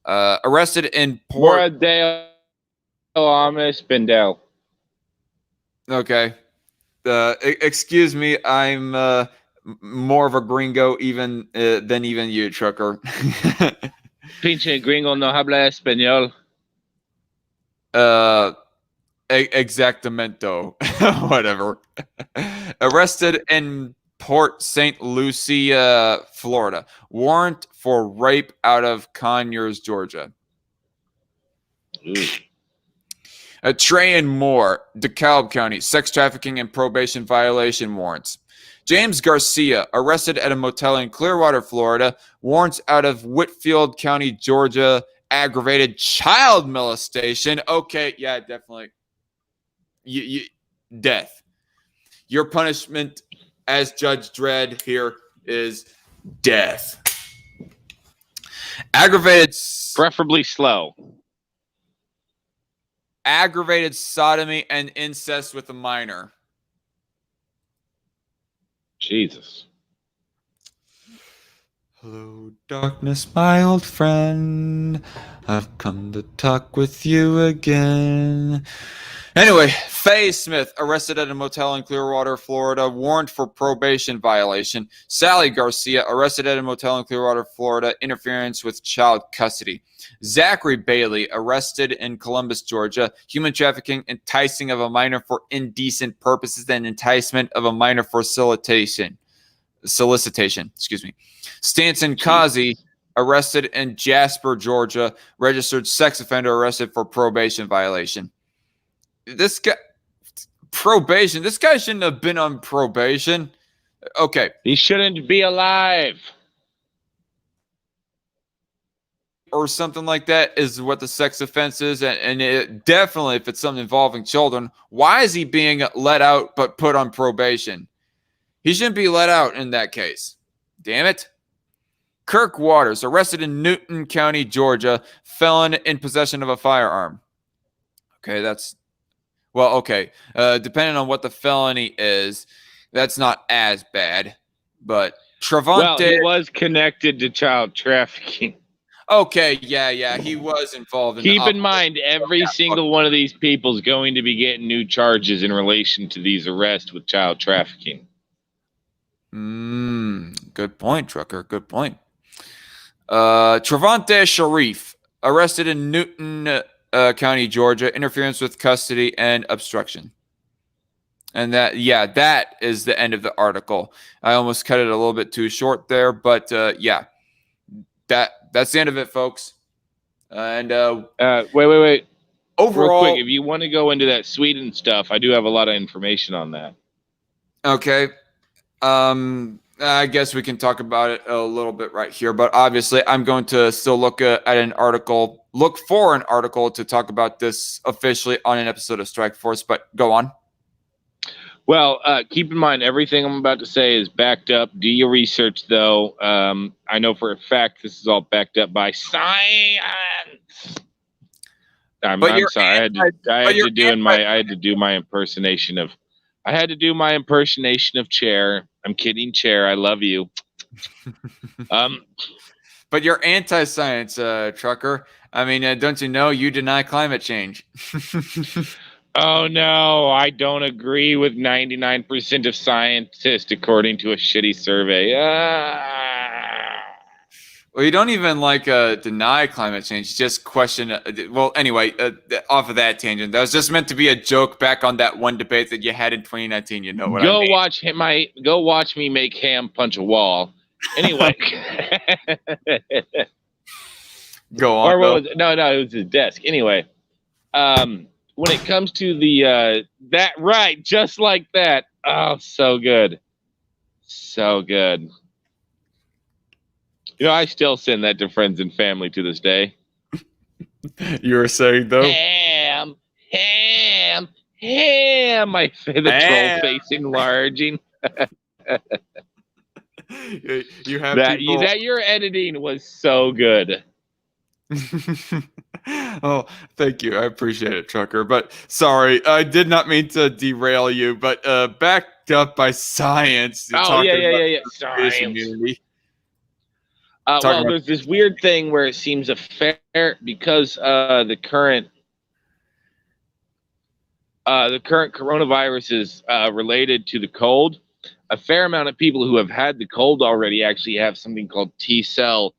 arrested in Port. Muradio Amos Bendel. Okay. Excuse me, I'm more of a gringo than even you, trucker. Pinche gringo no habla español. Exactamento. Whatever. Arrested in Port St. Lucie, Florida. Warrant for rape out of Conyers, Georgia. Trey and Moore, DeKalb County, sex trafficking and probation violation warrants. James Garcia, arrested at a motel in Clearwater, Florida, warrants out of Whitfield County, Georgia, aggravated child molestation. Okay, yeah, definitely. Death. Your punishment as Judge Dredd here is death. Aggravated, preferably slow. Aggravated sodomy and incest with a minor. Jesus. Hello, darkness, my old friend. I've come to talk with you again. Anyway, Faye Smith, arrested at a motel in Clearwater, Florida, warrant for probation violation. Sally Garcia, arrested at a motel in Clearwater, Florida, interference with child custody. Zachary Bailey, arrested in Columbus, Georgia, human trafficking, enticing of a minor for indecent purposes, and enticement of a minor for solicitation. Stanton Kazi, arrested in Jasper, Georgia, registered sex offender, arrested for probation violation. This guy, probation. This guy shouldn't have been on probation. Okay. He shouldn't be alive. Or something like that is what the sex offense is. And it, definitely, if it's something involving children, why is he being let out but put on probation? He shouldn't be let out in that case. Damn it. Kirk Waters, arrested in Newton County, Georgia, felon in possession of a firearm. Okay, that's... Well, okay. Depending on what the felony is, that's not as bad. But Travante... Well, he was connected to child trafficking. Okay, yeah. He was involved in... Keep in mind, every single one of these people is going to be getting new charges in relation to these arrests with child trafficking. Good point, Trucker. Good point. Travante Sharif, arrested in Newton... County, Georgia, interference with custody and obstruction. And that is the end of the article. I almost cut it a little bit too short there, but yeah, that's the end of it, folks. And wait. Overall, real quick, if you want to go into that Sweden stuff, I do have a lot of information on that. Okay. I guess we can talk about it a little bit right here, but obviously I'm going to still look for an article to talk about this officially on an episode of Strike Force, but go on. Well, keep in mind, everything I'm about to say is backed up. Do your research, though. I know for a fact this is all backed up by science. I'm sorry. I had to do my impersonation of Chair. I'm kidding, Chair. I love you. But you're anti-science, Trucker. I mean, don't you know you deny climate change? Oh, no, I don't agree with 99% of scientists, according to a shitty survey. Well, you don't even deny climate change, just question. Well, anyway, off of that tangent, that was just meant to be a joke back on that one debate that you had in 2019. You know what I mean? Go watch me make Ham punch a wall. Anyway. Go on. It was his desk. Anyway, when it comes to the just like that. Oh, so good. So good. You know, I still send that to friends and family to this day. You were saying, though? Ham. The troll face enlarging. You have that your editing was so good. Oh, thank you. I appreciate it, Trucker. But sorry, I did not mean to derail you. But backed up by science. Yeah. Science. Immunity. Well, there's this weird thing where it seems because the current coronavirus is related to the cold. A fair amount of people who have had the cold already actually have something called T-cell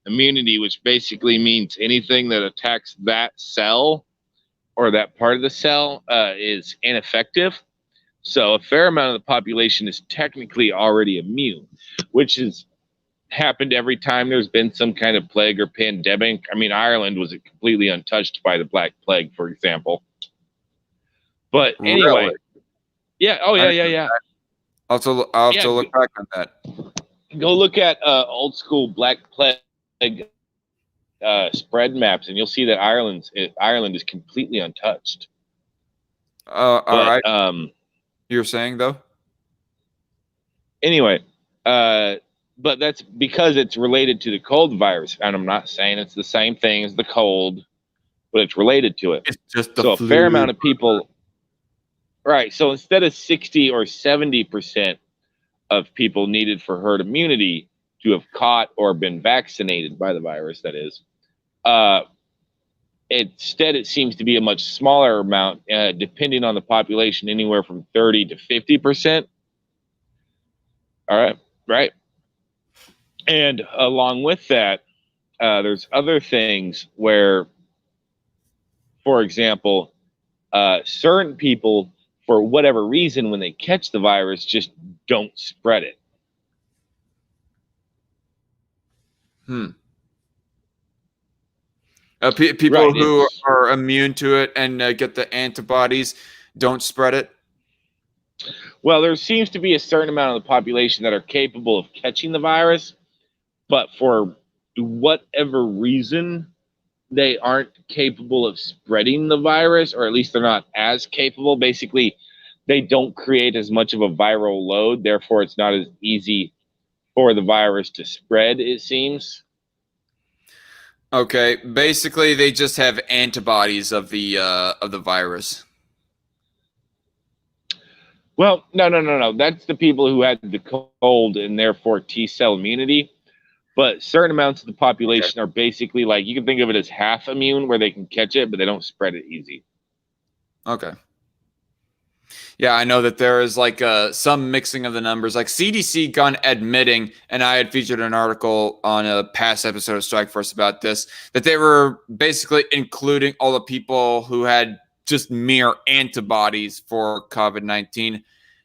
immunity, which basically means anything that attacks that cell or that part of the cell is ineffective. So a fair amount of the population is technically already immune, which is happened every time there's been some kind of plague or pandemic. I mean, Ireland was completely untouched by the Black Plague, for example. But anyway, Really? yeah. Oh, yeah, yeah, yeah. I'll have to look back on that. Go look at old school Black Plague spread maps, and you'll see that Ireland is completely untouched. All But, right. You're saying though? Anyway, but that's because it's related to the cold virus, and I'm not saying it's the same thing as the cold, but it's related to it. It's just the so flu. A fair amount of people, right? So instead of 60 or 70% of people needed for herd immunity to have caught or been vaccinated by the virus, that is, instead it seems to be a much smaller amount, depending on the population, anywhere from 30 to 50%. All right, right. And along with that, there's other things where, for example, certain people, for whatever reason, when they catch the virus, just don't spread it. People Right, who are immune to it and get the antibodies don't spread it. Well, there seems to be a certain amount of the population that are capable of catching the virus, but for whatever reason, they aren't capable of spreading the virus, or at least they're not as capable. Basically, they don't create as much of a viral load. Therefore, it's not as easy for the virus to spread, it seems. Okay, basically, they just have antibodies of the virus. Well, no. That's the people who had the cold and therefore T-cell immunity. But certain amounts of the population are basically like, you can think of it as half immune, where they can catch it, but they don't spread it easy. Okay. Yeah, I know that there is like some mixing of the numbers. Like CDC gone admitting, and I had featured an article on a past episode of Strike Force about this, that they were basically including all the people who had just mere antibodies for COVID-19,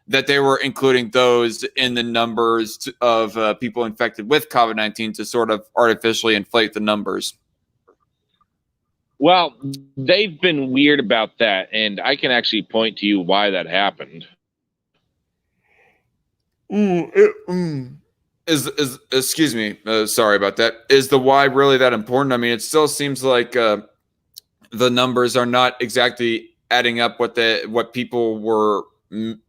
that they were including those in the numbers of people infected with COVID-19 to sort of artificially inflate the numbers. Well, they've been weird about that, and I can actually point to you why that happened. Excuse me, sorry about that. Is the why really that important? I mean, it still seems like the numbers are not exactly adding up what people were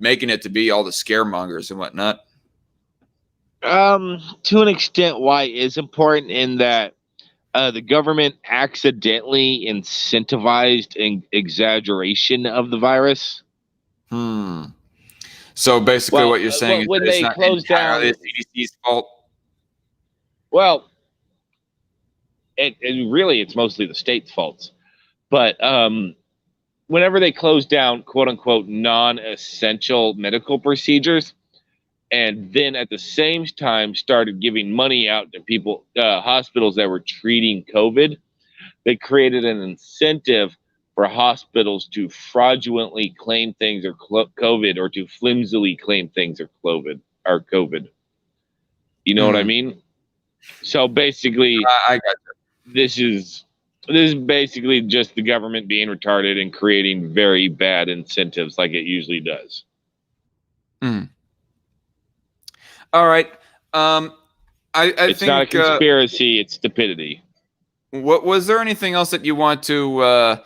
making it to be, all the scaremongers and whatnot. To an extent, why is important in that the government accidentally incentivized an exaggeration of the virus. So basically, what you're saying is when it's they not closed down entirely the CDC's fault. Well, it really, it's mostly the state's faults. But whenever they closed down, quote unquote, non-essential medical procedures, and then at the same time started giving money out to people, hospitals that were treating COVID, they created an incentive for hospitals to fraudulently claim things are COVID, or to flimsily claim things are COVID. You know what I mean? So basically, I got you. This is basically just the government being retarded and creating very bad incentives, like it usually does. All right. It's not a conspiracy; it's stupidity. What was there anything else that you want to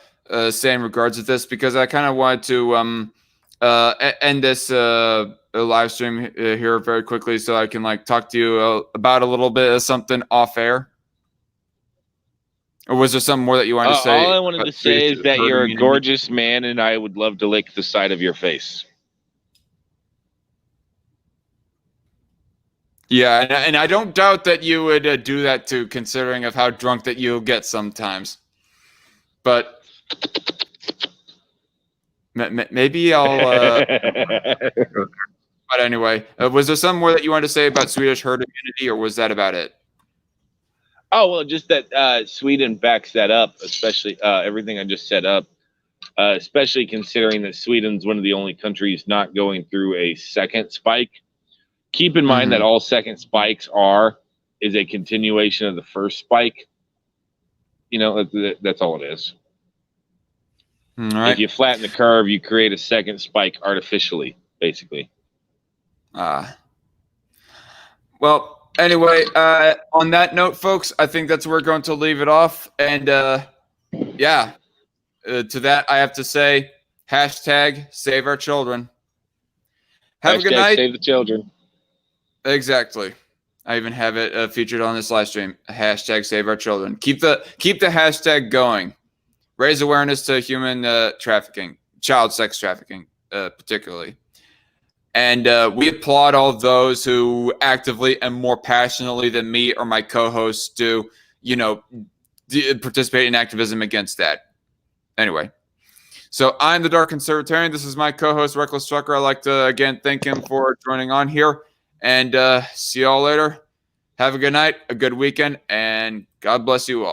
say in regards to this? Because I kind of wanted to end this live stream here very quickly, so I can like talk to you about a little bit of something off air. Or was there something more that you wanted to say? All I wanted to say is that you're a gorgeous man, and I would love to lick the side of your face. Yeah, and I don't doubt that you would do that too, considering of how drunk that you'll get sometimes. But maybe I'll. But anyway, was there something more that you wanted to say about Swedish herd immunity, or was that about it? Oh, well, just that Sweden backs that up, especially everything I just set up, especially considering that Sweden's one of the only countries not going through a second spike. Keep in mind that all second spikes are is a continuation of the first spike. You know, that's all it is. All right. If you flatten the curve, you create a second spike artificially, basically. Well, anyway, on that note, folks, I think that's where we're going to leave it off. And yeah, to that, I have to say, hashtag save our children. Have a good night. Save the children. Exactly. I even have it featured on this live stream. Hashtag save our children. Keep the hashtag going. Raise awareness to human trafficking, child sex trafficking, particularly. And we applaud all those who actively and more passionately than me or my co-hosts do, participate in activism against that. Anyway, so I'm the Dark Conservatarian. This is my co-host, Reckless Trucker. I'd like to, again, thank him for joining on here. And see you all later. Have a good night, a good weekend, and God bless you all.